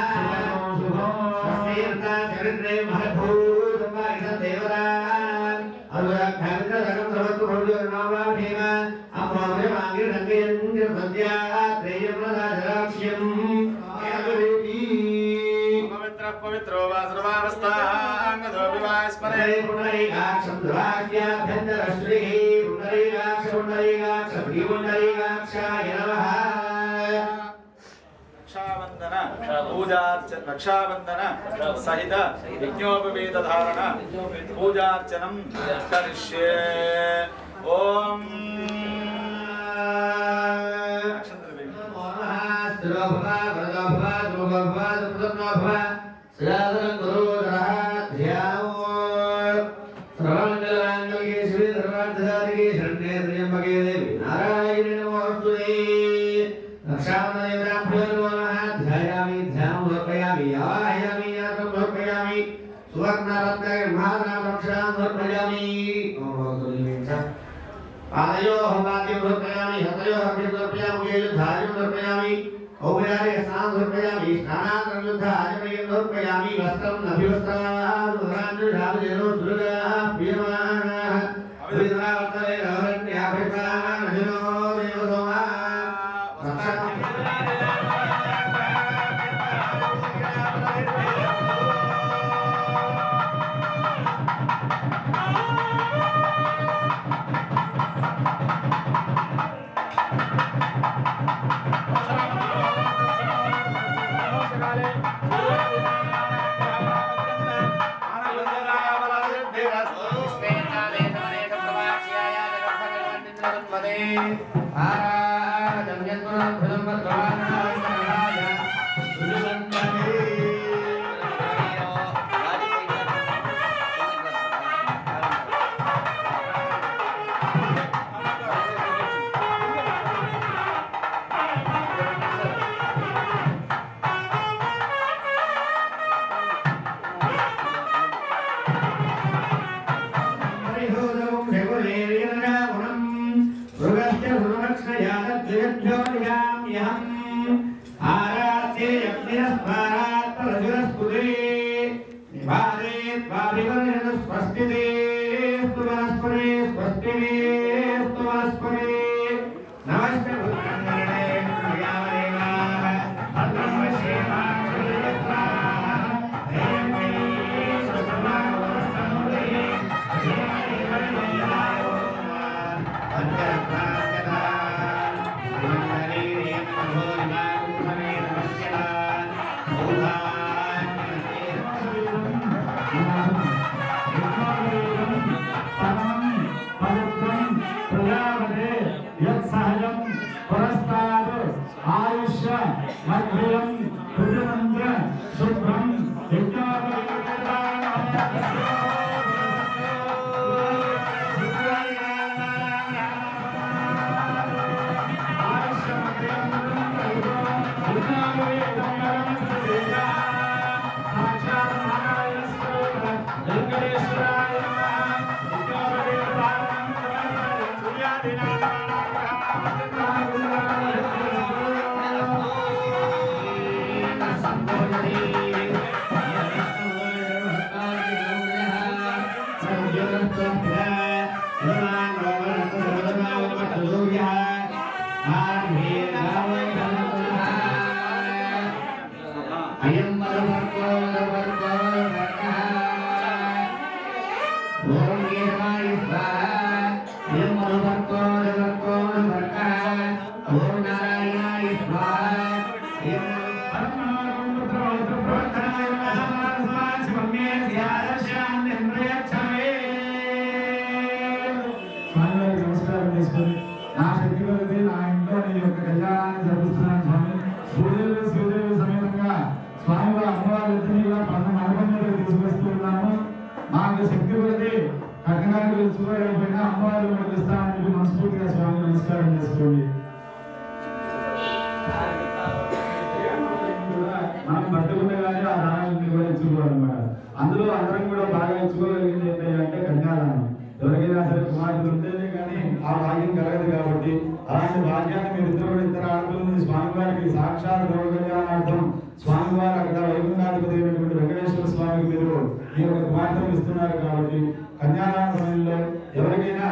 शुभो स्वस्तिर्ता चरित्रे महभूतमायिष देवता पवित्रो वा सर्वावस्थांगदो विवास्मरे पुनरीगाक्षं दुराज्ञाभ्यन्तरश्रीः पुनरीगाक्षाय नमः रक्षाबंधन सहित यज्ञोपवीत धारण पूजार्चनं करिष्ये ओम आदयोः वाक्यं समर्पयामि हतयोः अग्निं समर्पयामि युद्धायं समर्पयामि औपचारिक स्नानं समर्पयामि स्नानानन्तरं युद्धायं समर्पयामि वस्त्रं नभिवस्त्रादुराञ्जुषावजेनो सुरगाः प्रियमाणाः अभिधनावर्तने रवरण्याभिप्राणजनो देवसोमा आराध्ये यज्ञस्मारात् परजुरस्पुदे निवादे त्वाभिवर्णन स्वस्तिते स्तुवनस्पते स्वस्तिने स्तुवनस्पते नमस्ते भूतङ्गणे प्रियावरेवाः भद्रं पश्येमाक्षुर्यत्राः देवै सुतमावस्तमुदे अन्तरप्रार्थना समन्तरीर्यं मधोरिमाकुसमे नमस्यः మనం పట్టుకుండగానే ఆ దానాన్ని కూడా ఇచ్చుకోవాలన్నమాట. అందులో అందరం కూడా బాగా ఇచ్చుకోగలిగింది ఏంటంటే కన్యాదానం. ఎవరికైనా సరే కుమార్తెలు ఉంటేనే కానీ ఆ భాగ్యం కలగదు కాబట్టి అలాంటి భాగ్యాన్ని మీరు ఇద్దరు ఆడపిల్లలు స్వామివారికి సాక్షాత్ కళ్యాణార్థం స్వామివారు అక్కడ వైకుంఠాధిపతి అయినటువంటి వెంకటేశ్వర స్వామికి మీరు ఈ యొక్క కుమార్తెలు ఇస్తున్నారు కాబట్టి కన్యాదాన సమయంలో ఎవరికైనా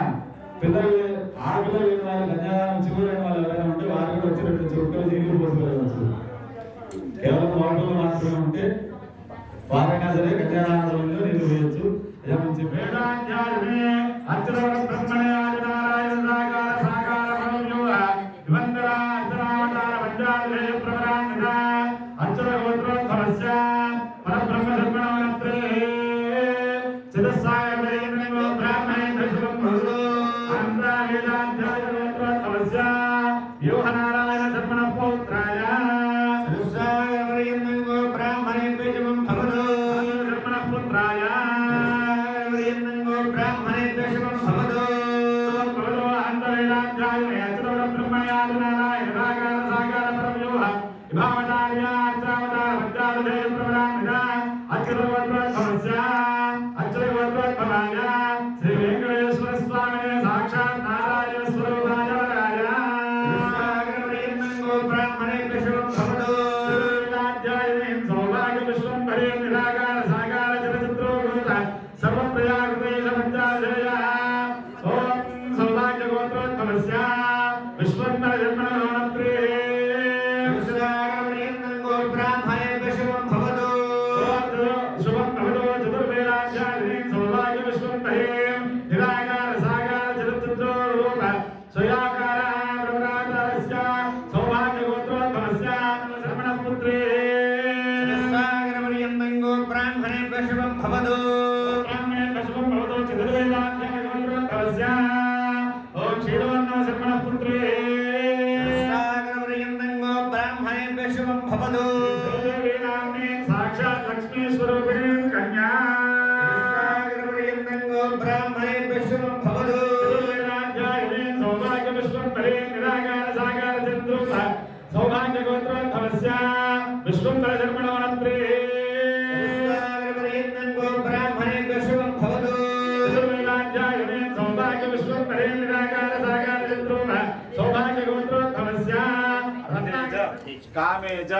పిల్లలు ఆడపిల్లలు లేని వాళ్ళు కన్యాదానం చివరైన వాళ్ళు ఎవరైనా ఉంటే వారు కూడా వచ్చినట్టు చెప్పుకొని నీళ్ళు పోసుకోవచ్చు. కేవలం వాటిలో మాత్రమే ఉంటే వారైనా సరే కన్యాదానంలో నీళ్ళు వేయచ్చు. మంచి వేదాధ్యాయమే అర్చన బ్రహ్మణే ఆదినారాయణ సాకార సాకార పరమయోగ దివంతర అర్చనావతార వందాలే ప్రవరాంగ అర్చన గోత్రోద్భవస్య పరబ్రహ్మ ధర్మణవనత్రే చిదస్సాయ వేదనో బ్రాహ్మణే దశవం భూతో ఆంధ్ర వేదాధ్యాయ గోత్రోద్భవస్య యోహనారాయణ ధర్మణ పౌత్రాయ చిదస్సాయ వేదనో బ్రాహ్మణే దశవం భూతో ధర్మణ పుత్రాయ साक्षात् लक्ष्मी स्वरूपिणी कन्या ब्राह्मणे विश्वं भवतु राज्यायिनी सौभाग्य विश्वं परे निराकार साकार चंद्रुः सौभाग्य गोत्रोद्भवस्य विश्वं परजन्मणोऽनन्त्रे ब्राह्मणे विश्वं भवतु राज्यायिनी सौभाग्य विश्वं परे निराकार साकार चंद्रुः सौभाग्य गोत्रोद्भवस्य कामे च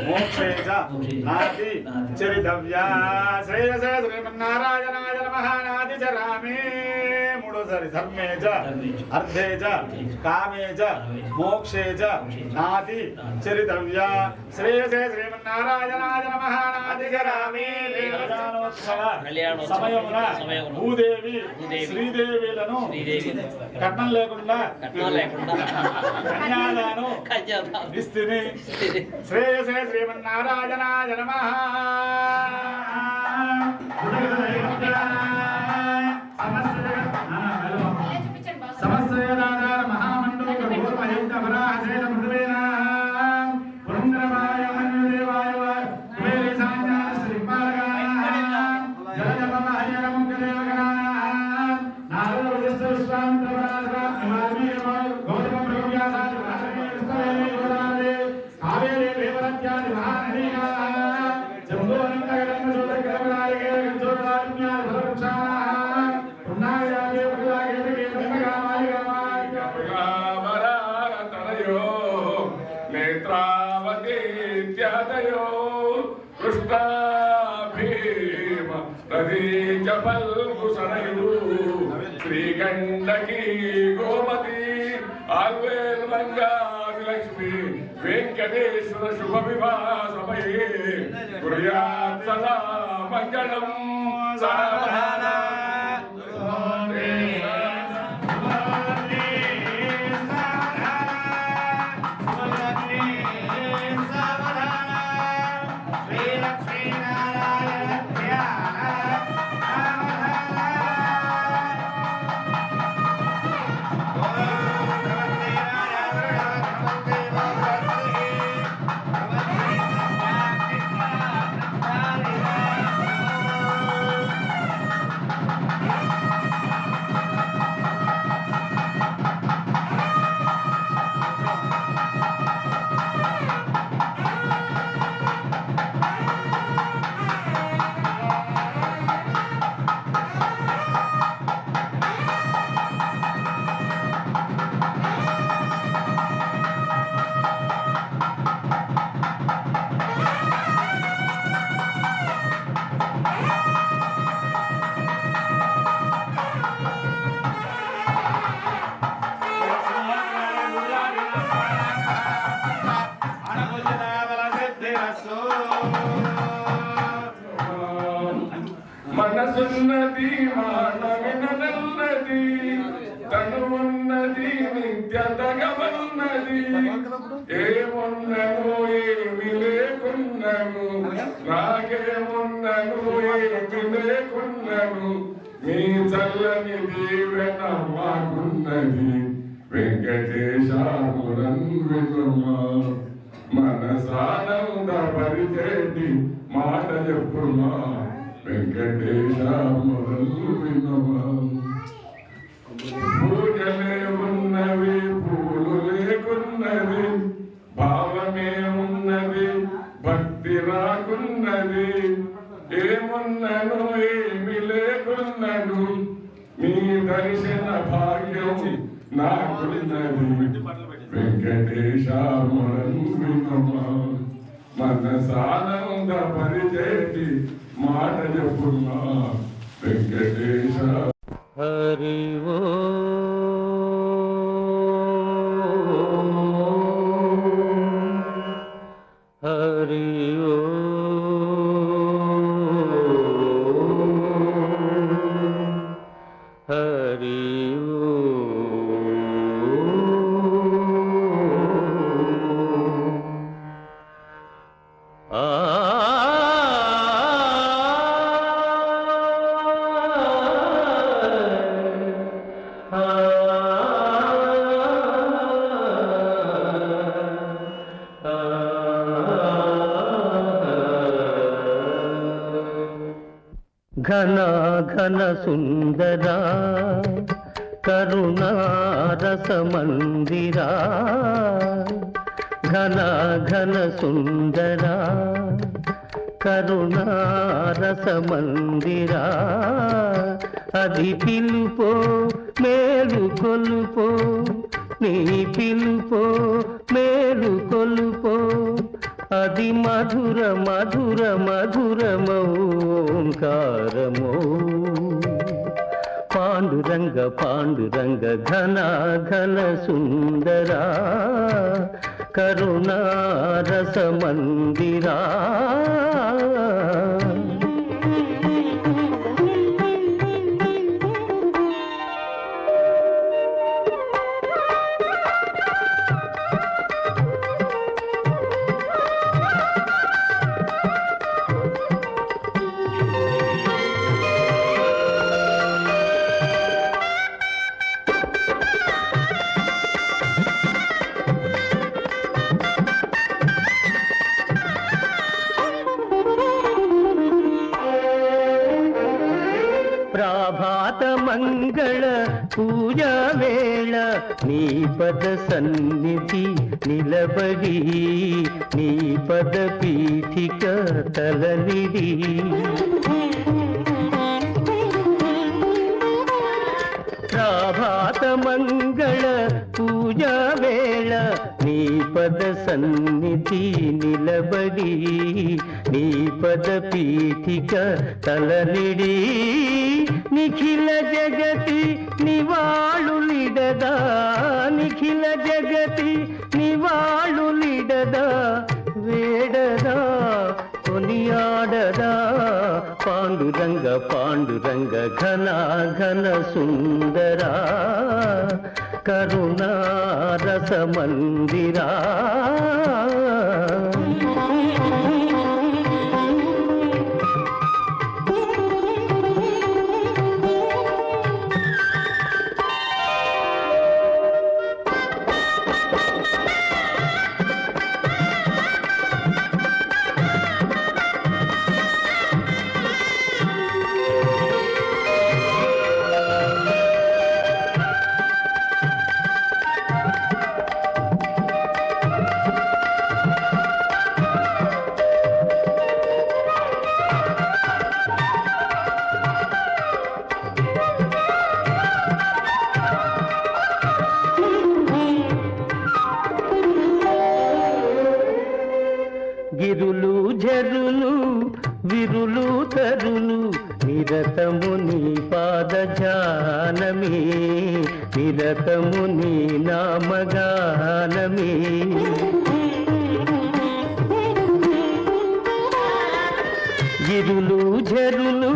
मोक्षे च नाति चरितव्या श्रेयसे श्रीमन्नारायणाय नमः नाति च रामे मूडोसारी धर्मे च अर्धे च कामे च मोक्षे च नाति चरितव्या श्रेयसे श्रीमन्नारायणाय नमः नाति च रामे కళ్యాణోత్సవ సమయమున భూదేవి శ్రీదేవిలను కట్నం లేకుండా కన్యాదానం ఇస్తిని శ్రేయసే శ్రీమన్నారాయణాయ నమః సమస్తయదాధార మహామండోక భూర్మయంక వరాహసేన మృదువేన పురంద్రమాయ మన్యుదేవాయ కుబేరే సాంజాన శ్రీపాలగాన జలజపమ హరిహర ముఖ్యదేవగణాన నారద వశిష్ఠ విశ్వామిత్ర పరాశర హిమాలయ గౌతమ ప్రవ్యాసాది భాషణే విస్తరే గోదావరి కావేరీ దేవరత్యాది మహానదీగా జంబోనందగడంగ జోదర గరవరాయగే జోదారుణ్యాది ఫలవృక్షాణ పున్నాయాదే వృదాగేతగే దండగామాలి రామరాతనయో నేత్రావతి త్యాదయో కృష్ణ భీమ ప్రదీజ పల్కుశనయుడు శ్రీగండకి గోమతి ఆల్వేల్ మంగాది లక్ష్మి వెంకటేశ్వర శుభ వివాహ సమయే కుర్యాత్ సదా మంగళం సావధాన మనసున్నది మానవినదన్నది తనువున్నది నిత్యతగమన్నది ఏమున్నను ఏమి లేకున్నను నాకేమున్నను ఏమి లేకున్నను మీ చల్లని దీవెన మాకున్నది వెంకటేశామురన్వితుమా మనసానంద పరిచేటి మాట చెప్పుమా వెంకటేశామురన్వితుమా పూజలే ఉన్నవి పూలు లేకున్నవి భావమే ఉన్నది భక్తి రాకున్నది ఏమున్నను ఏమి లేకున్నను మీ దర్శన భాగ్యం నాకున్నది వెంకటేశామురన్వితుమా మనసానంద పరిచేటి మాట చెప్పుమా వెంకటేశ హరి ఓ హరి ఓ హరి ఓ ఘన ఘన సుందరా కరుణారస మందిరా ఘన ఘన సుందరా కరుణారస మందిరా అది పిలుపో మేలు కొలుపో నీ పిలుపో మేలు కొలుపో అది మధుర మధుర మధురమౌ ఓంకారమో పాండురంగ పాండురంగ ఘన ఘన సుందరా కరుణారస మందిరా ప్రభాత మంగళ పూజా వేళ నీ పద సన్నిధి నిలబడి నీ పద పీఠిక తలనిడి ప్రభాత మంగళ పూజా వేళ నీ పద సన్నిధి నిలబడి నీ పద పీఠిక తలనిడి నిఖిల జగతి నివాళులిడదా నిఖిల జగతి నివాళులిడదా వేడదా కొనియాడదా పాండురంగ పాండురంగ ఘన ఘన సుందరా కరుణారస మందిరా గిరులు జరులు విరులు తరులు నిరతము నీ పాద జానమే నిరతము నీ నామగానమే గిరులు జరులు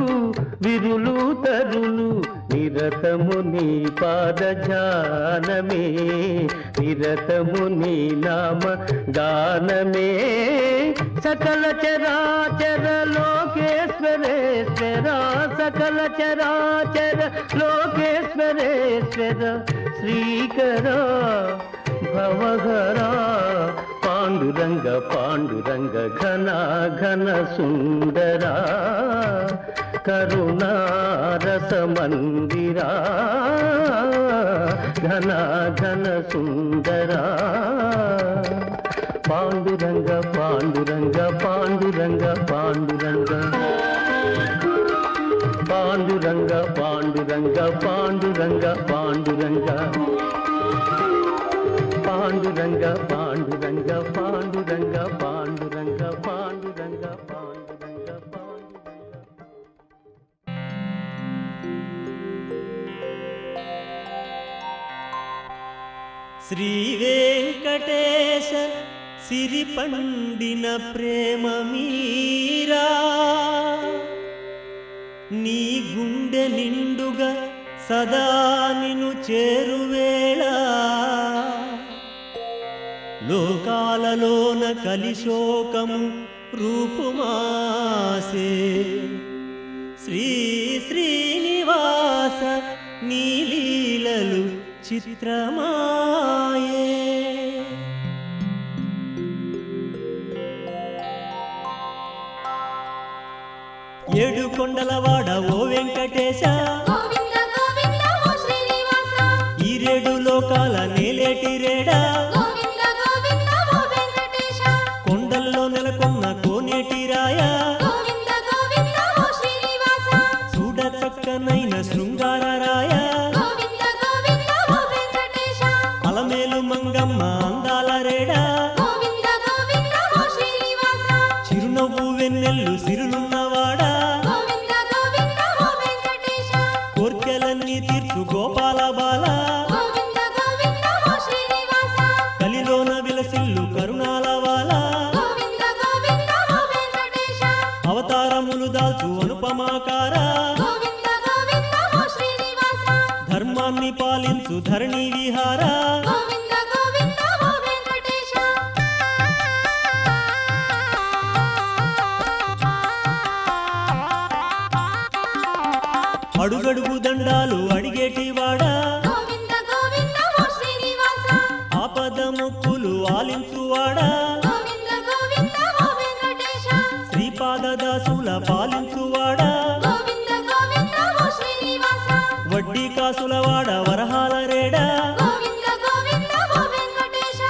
విరులు తరులు నిరతము నీ పాద జానమే నిరతము నీ నామ గానమే సకల చరాచర లోకేశ్వరేశ్వర సకల చరాచర లోకేశ్వరేశ్వర శ్రీకర భవహరా పాండురంగ పాండురంగ ఘన ఘన సుందరా కరుణారస మందిరా ఘన ఘన సుందరా పాండురంగ పాండురంగ పాండురంగ పాండురంగ పాండురంగ పాండురంగ పాండురంగ పాండురంగ పాండురంగ పాండురంగ పాండురంగ పాండురంగ పాండురంగ పాండురంగ పాండురంగ శ్రీ వెంకటేశ సిరి పండిన ప్రేమ మీరా నీ గుండె నిండుగా సదా నిన్ను చేరువేళ లోకాలలోన కలిశోకము రూపుమాసే శ్రీ శ్రీనివాస నీలీలలు చిత్రమాయే ఏడు కొండలవాడ ఓ వెంకటేశ ఈరేడు లోకాల నేలేటి రేడా కొండల్లో నెలకొన్న కోనేటి రాయా చూడ చక్కనైన శృంగార రాయా అలమేలు మంగమ్మ అందాల రేడా అడుగడుగు దండాలు అడిగేటివాడా గోవింద గోవింద ఓ శ్రీనివాస ఆపద మొక్కులు ఆలించువాడా గోవింద గోవింద ఓ వెంకటేశ శ్రీపాదదాసుల పాలించువాడా గోవింద గోవింద ఓ శ్రీనివాస వడ్డీ కాసులవాడ వరహాల రేడా గోవింద గోవింద ఓ వెంకటేశ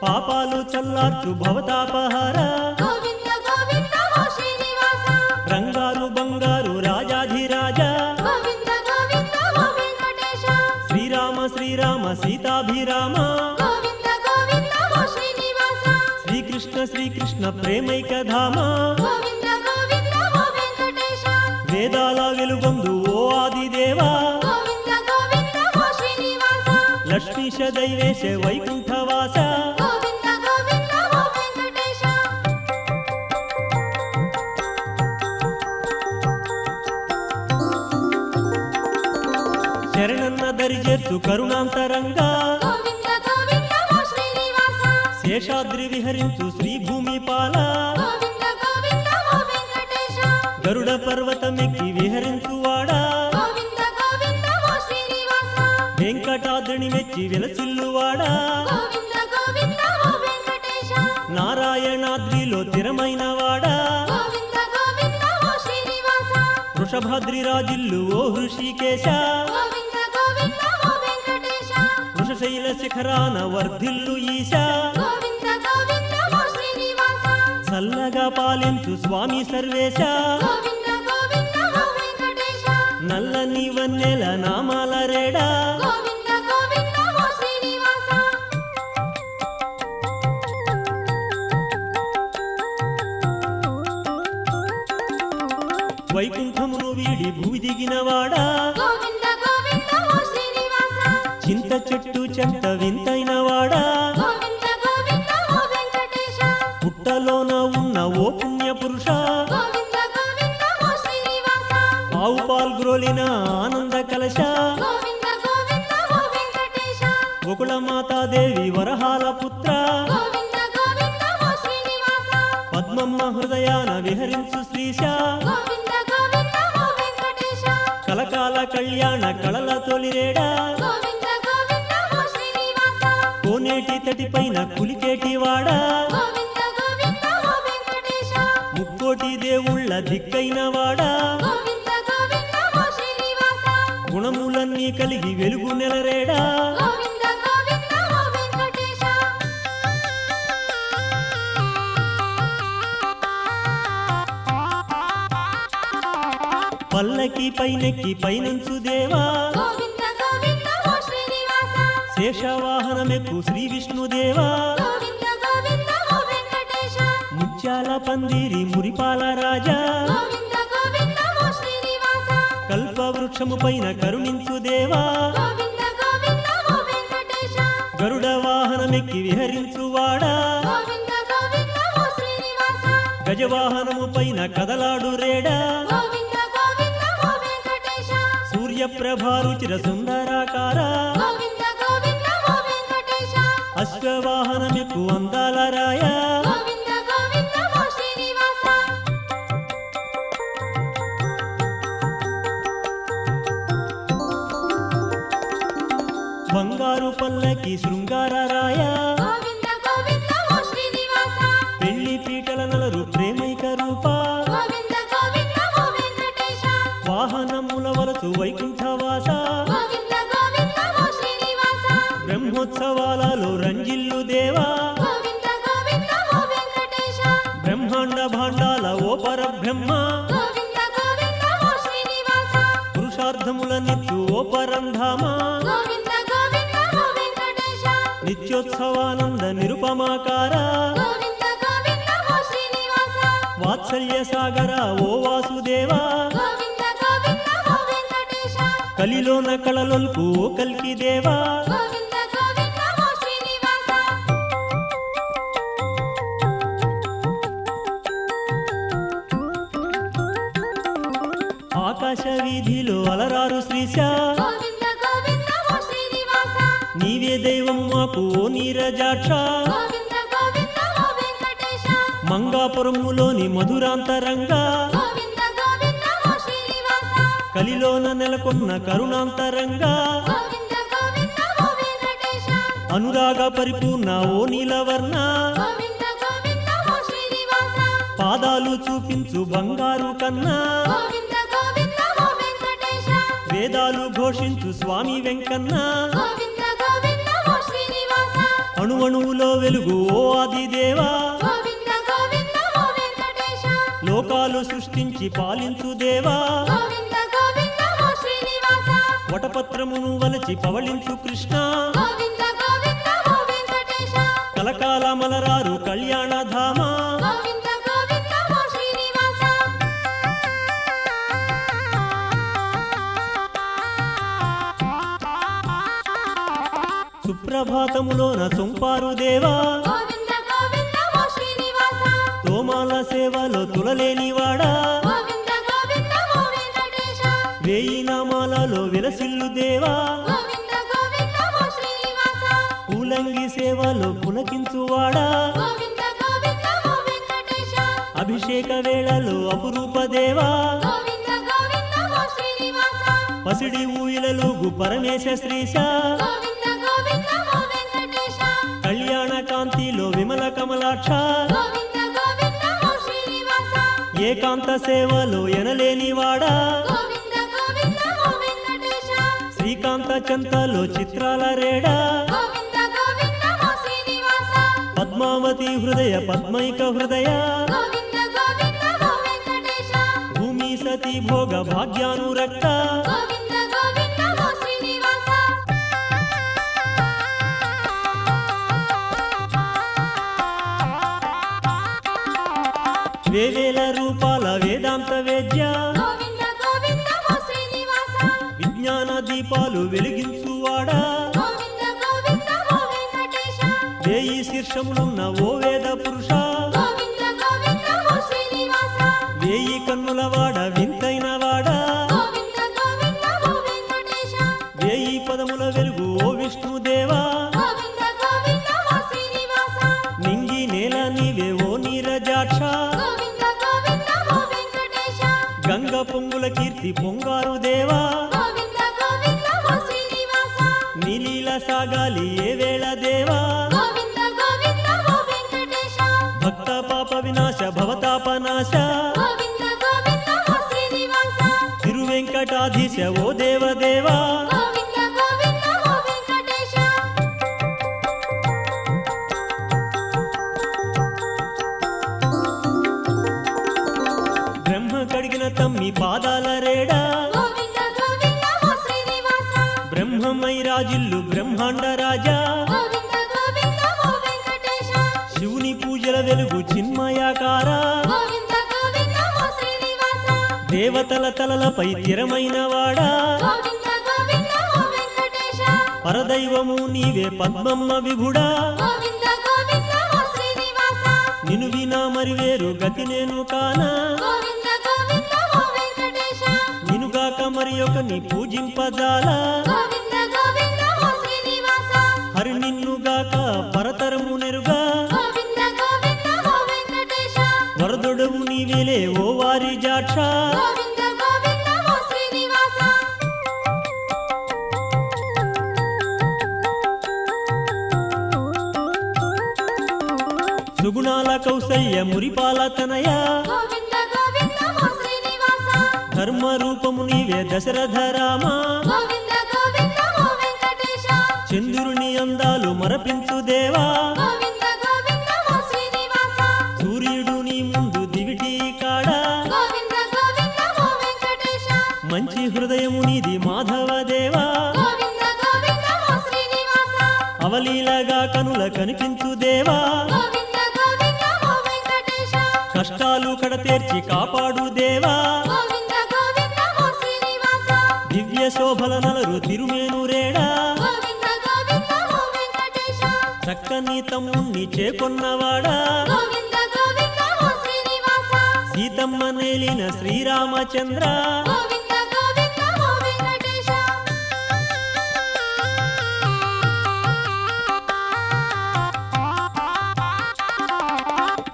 పాపాలు చల్లార్చు భవతాపహార గోవింద గోవింద ఓ శ్రీనివాస రంగారు బంగారు రాజాధిరాజా గోవింద గోవింద ఓ వెంకటేశ శ్రీరామ శ్రీరామ సీతాభిరామ గోవింద గోవింద ఓ శ్రీనివాస శ్రీకృష్ణ శ్రీకృష్ణ ప్రేమైక ధామ గోవింద గోవింద ఓ వెంకటేశ వేదాల వెలుగొందు ఓ ఆదిదేవా గోవింద గోవింద ఓ శ్రీనివాస లక్ష్మీశ దైవేశ వైకుంఠవాస గోవింద గోవింద ఓ వెంకటేశ శరణన్న దరిచేర్చు కరుణాంతరంగా గోవింద గోవింద ఓ శ్రీనివాస శేషాద్రి విహరించు శ్రీభూమిపాల గోవింద గోవింద ఓ వెంకటేశ గరుడ పర్వతమెక్కి విహరించువాడా గోవింద గోవింద ఓ శ్రీనివాస వెంకటాద్రిని మెచ్చి విలసిల్లువాడా గోవింద గోవింద ఓ వెంకటేశ నారాయణాద్రిలో తిరమైన వాడా గోవింద గోవింద ఓ శ్రీనివాస వృషభాద్రి రాజిల్లు ఓ హృషికేశ గోవింద గోవింద ఓ వెంకటేశ వృషశైల శిఖరాన వర్ధిల్లు ఈశ గోవింద గోవింద ఓ శ్రీనివాస చల్లగా పాలించు స్వామి సర్వేశ గోవింద గోవింద ఓ వెంకటేశ నల్లని వన్నెల నామాల రేడా గోవింద గోవింద ఓ శ్రీనివాస వైకుంఠమును వీడి భూమి దిగినవాడా గోవింద గోవింద ఓ శ్రీనివాస చింత చెట్టు చెంత వింతైన వాడా గోవింద గోవింద ఓ వెంకటేశ పుట్టలోన ఉన్న ఓ పుణ్య పురుష గోవింద గోవింద ఓ శ్రీనివాస ఆవు పాల్గ్రోలిన ఆనంద కలశ గోవింద గోవింద ఓ వెంకటేశ గోకుల మాతాదేవి వరహాల పుత్ర గోవింద గోవింద ఓ శ్రీనివాస పద్మమ్మ హృదయాన విహరించు శ్రీశ గోవింద గోవింద ఓ వెంకటేశ కలకాల కళ్యాణ కళల తొలిరేడా గోవింద గోవింద ఓ శ్రీనివాస కోనేటి తటిపైన కులికేటివాడా గోవింద గోవింద ఓ వెంకటేశ ముక్కోటి దేవుళ్ళ దిక్కైన వాడా గోవింద గోవింద ఓ శ్రీనివాస గుణములన్నీ కలిగి వెలుగు నెలరేడా గోవింద గోవింద ఓ వెంకటేశ పల్లకి పైనెక్కి పైనంచు దేవా గోవింద గోవింద ఓ శ్రీనివాస శేషవాహనమెక్కు శ్రీ విష్ణుదేవా గోవింద గోవింద ఓ వెంకటేశ ముత్యాల పందిరి మురిపాల రాజా గోవింద గోవింద ఓ శ్రీనివాస కల్పవృక్షము పైన కరుణించు దేవా గోవింద గోవింద ఓ వెంకటేశ గరుడ వాహనమెక్కి విహరించువాడా గోవింద గోవింద ఓ శ్రీనివాస గజవాహనము పైన కదలాడు రేడా గోవింద గోవింద ఓ వెంకటేశ సూర్యప్రభారుచిర సుందరాకార గోవింద గోవింద ఓ వెంకటేశ అశ్వవాహనమెక్కు అందాల రాయ గోవింద గోవింద ఓ శ్రీనివాస బంగారు పల్లకి శృంగార రాయ గోవింద గోవింద ఓ శ్రీనివాస పెళ్లి పీటల నలరు ప్రేమైక రూప గోవింద గోవింద ఓ వెంకటేశ వాహనముల వలసు వైకుంఠవాస గోవింద గోవింద ఓ శ్రీనివాస బ్రహ్మోత్సవాలలో రంజిల్లు దేవా గోవింద గోవింద ఓ వెంకటేశ బ్రహ్మాండ భాండాల ఓ పరబ్రహ్మ గోవింద గోవింద ఓ శ్రీనివాస పురుషార్థముల నిత్యు ఓ పరంధామ గోవింద గోవింద ఓ వెంకటేశ నిత్యోత్సవానంద నిరుపమాకార గోవింద గోవింద ఓ శ్రీనివాస వాత్సల్య సాగర ఓ వాసుదేవా గోవింద గోవింద ఓ వెంకటేశ కలిలోన కళలొల్పు ఓ కల్కి దేవా గోవింద గోవింద ఓ శ్రీనివాస ఆకాశ వీధిలో అలరారు శ్రీశ గోవింద గోవింద ఓ శ్రీనివాస నీవే దైవం మాకు ఓ నీరజాక్ష గోవింద గోవింద ఓ వెంకటేశ మంగాపురములోని మధురాంతరంగా గోవింద గోవింద ఓ శ్రీనివాస కలిలోన నెలకొన్న కరుణాంతరంగా గోవింద గోవింద ఓ వెంకటేశ అనురాగ పరిపూర్ణ ఓ నీలవర్ణ గోవింద గోవింద ఓ శ్రీనివాస పాదాలు చూపించు బంగారు కన్నా గోవింద గోవింద ఓ వెంకటేశ వేదాలు ఘోషించు స్వామి వెంకన్న గోవింద గోవింద ఓ శ్రీనివాస అణువణువులో వెలుగు ఓ ఆదిదేవా గోవింద గోవింద ఓ వెంకటేశ లోకాలు సృష్టించి పాలించు దేవా గోవింద గోవింద ఓ శ్రీనివాస వటపత్రమును వలచి పవళించు కృష్ణ గోవింద గోవింద ఓ వెంకటేశ కలకాల మలరారు కళ్యాణధామ గోవింద గోవింద ఓ శ్రీనివాస సుప్రభాతములోన సొంపారు దేవా గోవింద గోవింద ఓ శ్రీనివాస తోమాల సేవలో తులలేనివాడా గోవింద గోవింద ఓ వెంకటేశ వేయి నామాలలో విలసిల్లు దేవా గోవింద గోవింద ఓ శ్రీనివాస పూలంగి సేవలో పులకించువాడా గోవింద గోవింద ఓ వెంకటేశ అభిషేక వేళలో అపురూప దేవా గోవింద గోవింద ఓ శ్రీనివాస పసిడి ఊయలలుగు పరమేశ శ్రీశ గోవింద గోవింద ఓ వెంకటేశ కళ్యాణ కాంతిలో విమల కమలాక్ష గోవింద గోవింద ఓ శ్రీనివాస ఏకాంత సేవలో ఎనలేనివాడా గోవింద గోవింద ఓ వెంకటేశ శ్రీకాంత చంతలో చిత్రాల రేడా గోవింద గోవింద ఓ శ్రీనివాస పద్మావతి హృదయ పద్మైక హృదయ గోవింద గోవింద ఓ వెంకటేశ భూమి సతీ భోగ భాగ్యానురక్త గోవింద గోవింద ఓ శ్రీనివాస వేవేల రూపాల వేదాంత వేద్య గోవింద గోవింద ఓ శ్రీనివాస విజ్ఞాన దీపాలు వెలిగించువాడా గోవింద గోవింద ఓ వెంకటేశ వేయి శీర్షములున్న ఓ వేద పురుష గోవింద గోవింద ఓ శ్రీనివాస వేయి కన్నుల వాడ వింతైన వాడా గోవింద గోవింద ఓ వెంకటేశ వేయి పదముల వెలుగు ఓ విష్ణుదేవా గోవింద గోవింద ఓ శ్రీనివాస నింగి నేల నీవే ఓ నీరజాక్ష గోవింద గోవింద ఓ వెంకటేశ గంగ పొంగుల కీర్తి పొంగారు దేవా గోవింద గోవింద ఓ శ్రీనివాస నీలీల సాగాలి ఏ వేళ దేవా గోవింద గోవింద ఓ వెంకటేశ భక్త పాప వినాశ భవతాపనాశ గోవింద గోవింద ఓ శ్రీనివాస తిరువెంకటాధీశ ఓ దేవదేవా గోవింద గోవింద ఓ వెంకటేశ బ్రహ్మ కడిగిన తమ్మి పాదాల రేడా గోవింద గోవింద ఓ శ్రీనివాస బ్రహ్మమై రాజిల్లు బ్రహ్మాండ రాజా గోవింద గోవింద ఓ వెంకటేశ శివుని పూజల వెలుగు చిన్మయాకార గోవింద గోవింద ఓ శ్రీనివాస దేవతల తలలపై తిరమైన వాడా గోవింద గోవింద ఓ వెంకటేశ పరదైవము నీవే పద్మమ్మ విభుడా గోవింద గోవింద ఓ శ్రీనివాస నిను వినా మరి వేరు గతి నేను కానా గోవింద గోవింద ఓ వెంకటేశ నినుగాక మరి ఒకని పూజింపజాలా గోవింద గోవింద ఓ శ్రీనివాస హరి నిన్నుగాక పరతరము నెరుగా గోవింద గోవింద ఓ వెంకటేశ వరదొడవు నీవేలే ఓ వారి జాక్ష గోవింద గోవింద ఓ శ్రీనివాస సుగుణాల కౌసల్య మురిపాల తనయ గోవింద గోవింద ఓ శ్రీనివాస ధర్మ రూపము నీవే దశరథ రామ గోవింద గోవింద ఓ వెంకటేశ చంద్రుని అందాలు మరపించు దేవా గోవింద గోవింద ఓ శ్రీనివాస సూర్యుడు నీ ముందు దివిటి కాడా గోవింద గోవింద ఓ వెంకటేశ మంచి హృదయము నీది మాధవ దేవా గోవింద గోవింద ఓ శ్రీనివాస అవలీలగా కనుల కనిపించు దేవా గోవింద గోవింద ఓ వెంకటేశ కష్టాలు కడతేర్చి కాపాడు దేవా గోవింద గోవింద ఓ శ్రీనివాస దివ్య శోభల నలరు తిరుమేనురేడా గోవింద గోవింద ఓ వెంకటేశ చక్కని తమ్ముణ్ణి చేకొన్నవాడా గోవింద గోవింద ఓ శ్రీనివాస సీతమ్మ నేలిన శ్రీరామచంద్ర గోవింద గోవింద ఓ వెంకటేశ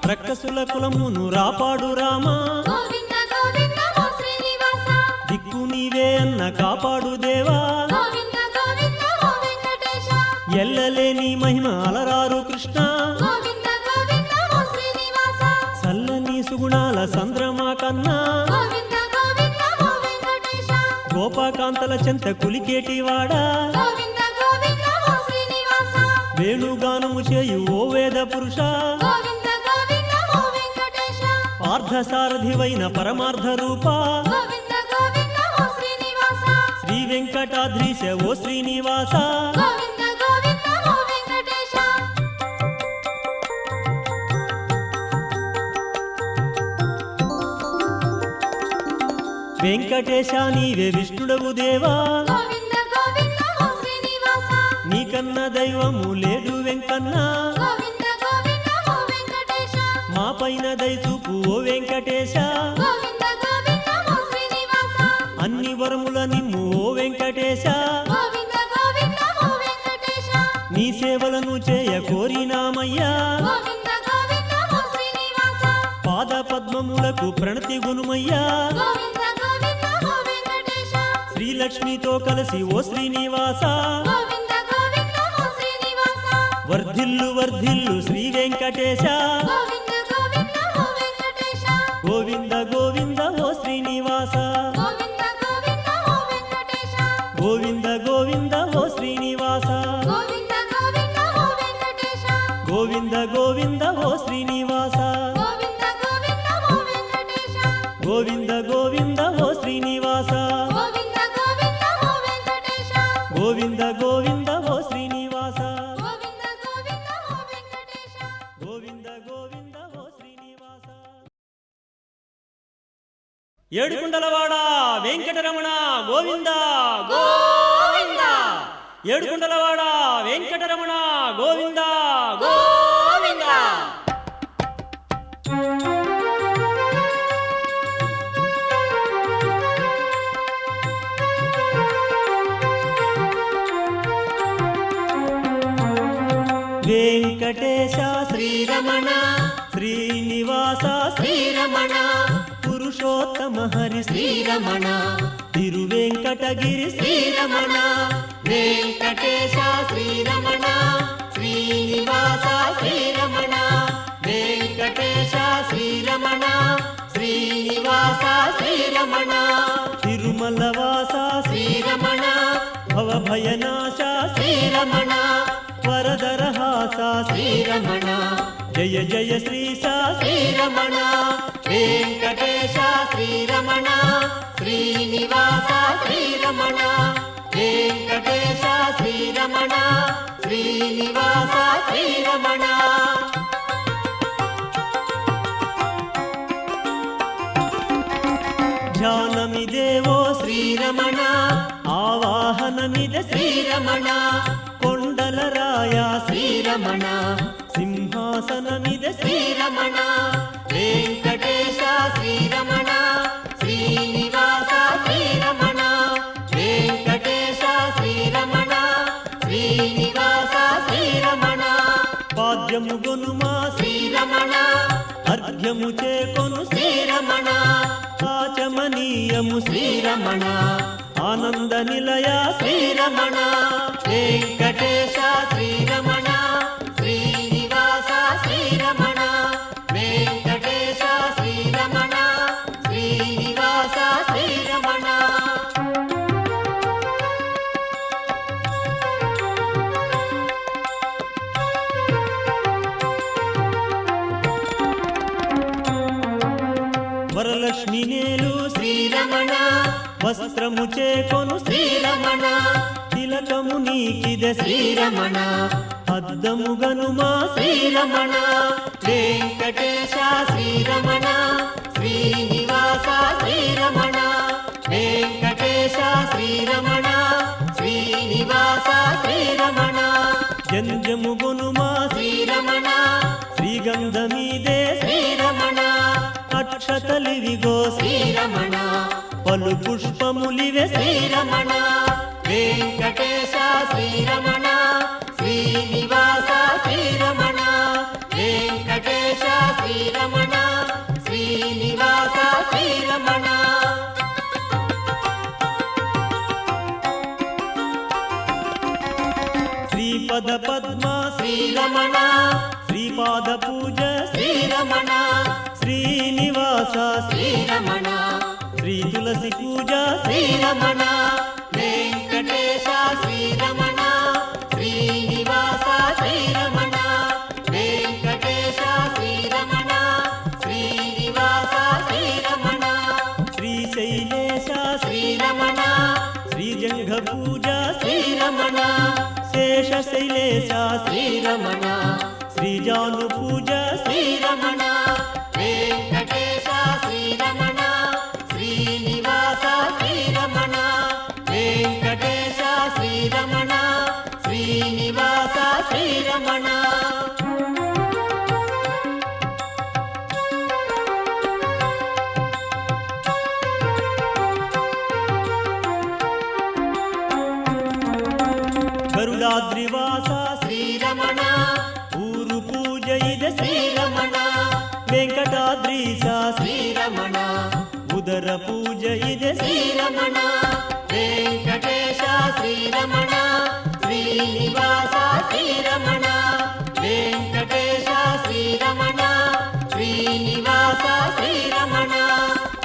రక్కసుల కులమును రాపాడు రామ గోవింద గోవింద ఓ శ్రీనివాస దిక్కు నాకు నీవే అన్న కాపాడు దేవా గోవింద గోవింద ఓ వెంకటేశ ఎల్లలేని మహిమ అలరారు కృష్ణ గోవింద గోవింద ఓ శ్రీనివాస చల్లని సుగుణాల సంద్రమా కన్నా గోవింద గోవింద ఓ వెంకటేశ గోపాకాంతల చెంత కులికేటివాడా గోవింద గోవింద ఓ శ్రీనివాస వేణుగానము చేయు ఓ వేద పురుష గోవింద గోవింద ఓ వెంకటేశ పార్థసారథివైన పరమార్థ రూప గోవింద గోవింద ఓ శ్రీనివాస శ్రీ వెంకటాద్రీశ ఓ శ్రీనివాస గోవింద గోవింద ఓ వెంకటేశ వెంకటేశ నీవే విష్ణుడవు దేవా గోవింద గోవింద ఓ శ్రీనివాస నీకన్న దైవము లేడు వెంకన్న గోవింద గోవింద ఓ వెంకటేశ మా పైన దయచూపు ఓ వెంకటేశ గోవింద గోవింద ఓ శ్రీనివాస అన్ని వరముల నిమ్ము ఓ వెంకటేశ గోవింద గోవింద ఓ వెంకటేశ నీ సేవలను చేయ కోరినామయ్యా గోవింద గోవింద ఓ శ్రీనివాస పాద పద్మములకు ప్రణతి గునుమయ్యా గోవింద గోవింద ఓ వెంకటేశ శ్రీలక్ష్మితో కలిసి ఓ శ్రీనివాస గోవింద గోవింద ఓ శ్రీనివాస వర్ధిల్లు వర్ధిల్లు శ్రీ వెంకటేశ గోవింద గోవింద ఓ వెంకటేశ గోవింద గోవింద ఓ శ్రీనివాస గోవింద గోవింద ఓ వెంకటేశ గోవింద గోవింద ఓ శ్రీనివాస గోవింద గోవింద ఓ వెంకటేశ గోవింద గోవింద ఓ శ్రీనివాస గోవింద గోవింద ఓ వెంకటేశ గోవింద గోవింద ఓ శ్రీనివాస గోవింద గోవింద ఓ వెంకటేశ గోవింద గోవింద ఓ శ్రీనివాస గోవింద గోవింద ఓ వెంకటేశ గోవింద గోవింద ఓ శ్రీనివాస. ఏడుకుండలవాడ వెంకటరమణ గోవింద గోవింద ఏడుకుండలవాడ వెంకటరమణ గోవింద గోవింద వెంకటేశ శ్రీరమణ శ్రీనివాస శ్రీరమణ పురుషోత్తమ హరి శ్రీరమణ తిరువెంకటగిరి శ్రీరమణ వెంకటేశ శ్రీరమణ శ్రీనివాస శ్రీరమణ వెంకటేశ శ్రీరమణ శ్రీనివాస శ్రీరమణ తిరుమలవాస శ్రీరమణ భవభయనాశ శ్రీరమణ వరదరహాస శ్రీరమణ జయ జయ శ్రీశ శ్రీరమణ వెంకటేశ శ్రీరమణ శ్రీనివాస శ్రీరమణ వెంకటేశ శ్రీరమణ శ్రీనివాస శ్రీరమణ ధ్యానమిదేవో శ్రీరమణ ఆవాహనమిద శ్రీరమణ కొండలరాయ శ్రీరమణ సింహాసనమిద శ్రీరమణ వెంకటేశ శ్రీరమణ శ్రీనివాస శ్రీరమణ వెంకటేశ శ్రీరమణ శ్రీనివాస శ్రీరమణ పాద్యము గొనుమా శ్రీరమణ అర్ఘ్యము చేకొను శ్రీరమణ ఆచమనీయము శ్రీరమణ ఆనంద నిలయ శ్రీరమణ వెంకటేశ శ్రీరమణ శ్రీనివాస శ్రీరమణ వెంకటేశ శ్రీరమణ శ్రీనివాస శ్రీరమణ వరలక్ష్మి నేలు శ్రీరమణ వస్త్రము చేకొను శ్రీరమణ తిలకము నీకిద శ్రీరమణ అద్దము గనుమా శ్రీరమణ వెంకటేశ శ్రీరమణ శ్రీనివాస శ్రీరమణ వెంకటేశ శ్రీరమణ శ్రీనివాస శ్రీరమణ జంజము గొనుమా శ్రీరమణ శ్రీగంధమీదే శ్రీరమణ అక్షతలివిగో శ్రీరమణ పలు పుష్పములివే శ్రీరమణ వెంకటేశ శ్రీరమణ శ్రీనివాస శ్రీరమణ వెంకటేశ శ్రీరమణ శ్రీనివాస శ్రీరమణ శ్రీరమణ శ్రీపాద పూజ శ్రీరమణ శ్రీనివాస శ్రీరమణ శ్రీ తులసి పూజ శ్రీరమణ వెంకటేశ శ్రీరమణ శ్రీనివాస శ్రీరమణ వెంకటేశ శ్రీరమణ శ్రీనివాస శ్రీరమణ శ్రీశైలేశ శ్రీరమణ శ్రీజంఘ పూజ శ్రీరమణ శేషశైలేశ శ్రీరమణ శ్రీజాను పూజ శ్రీరమణ వెంకటేశ శ్రీరమణ శ్రీనివాస శ్రీరమణ వెంకటేశ శ్రీరమణ శ్రీనివాస శ్రీరమణ గరుడాద్రివాస శ్రీరమణ ఊరు పూజ ఇది శ్రీరమణ వెంకటాద్రీశ శ్రీరమణ ఉదర పూజ ఇది శ్రీరమణ వెంకటేశ శ్రీరమణ శ్రీనివాస శ్రీరమణ వెంకటేశ శ్రీరమణ శ్రీనివాస శ్రీరమణ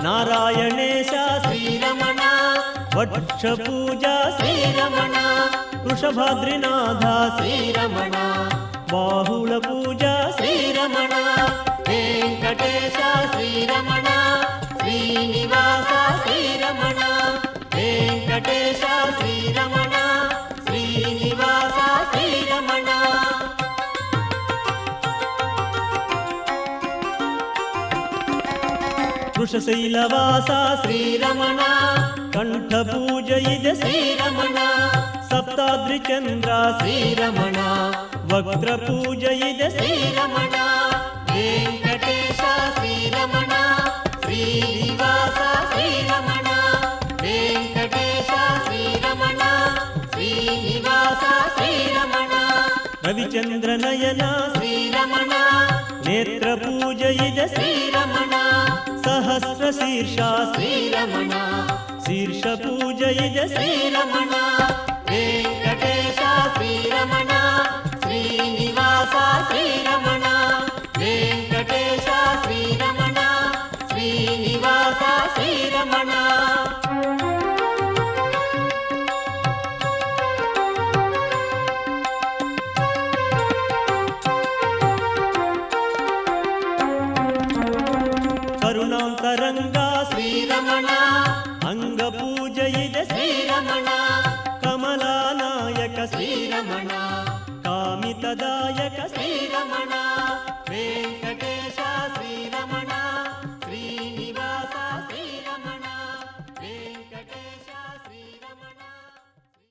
నారాయణేశ శ్రీరమణ వక్ష పూజ శ్రీరమణ వృషభాద్రినాథ శ్రీరమణ బాహుళ పూజ శ్రీరమణ వెంకటేశ శ్రీరమణ శ్రీనివాస శ్రీరమణ వెంకటేశ శ్రీరమణ శ్రీనివాస శ్రీరమణ వృషశైలవాస శ్రీరమణ కంఠ పూజ ఇది శ్రీరమణ సప్తాద్రి చంద్ర శ్రీరమణ వక్ర పూజ ఇది శ్రీరమణ వెంకటేశ శ్రీరమణ శ్రీనివాస శ్రీరమణ వెంకటేశ శ్రీరమణ శ్రీనివాస శ్రీరమణ రవిచంద్ర నయన శ్రీరమణ నేత్ర పూజ ఇది శ్రీరమణ సహస్ర శీర్ష శ్రీరమణ శీర్ష పూజ ఇది శ్రీరమణ వెంకటేశ శ్రీరమణ శ్రీనివాస శ్రీరమణ వెంకటేశ శ్రీరమణ శ్రీనివాస శ్రీరమణ కరుణాంతరంగ శ్రీరమణ అంగ పూజ ఇది శ్రీరమణ కమలానాయక శ్రీరమణ కామితదాయక శ్రీరమణ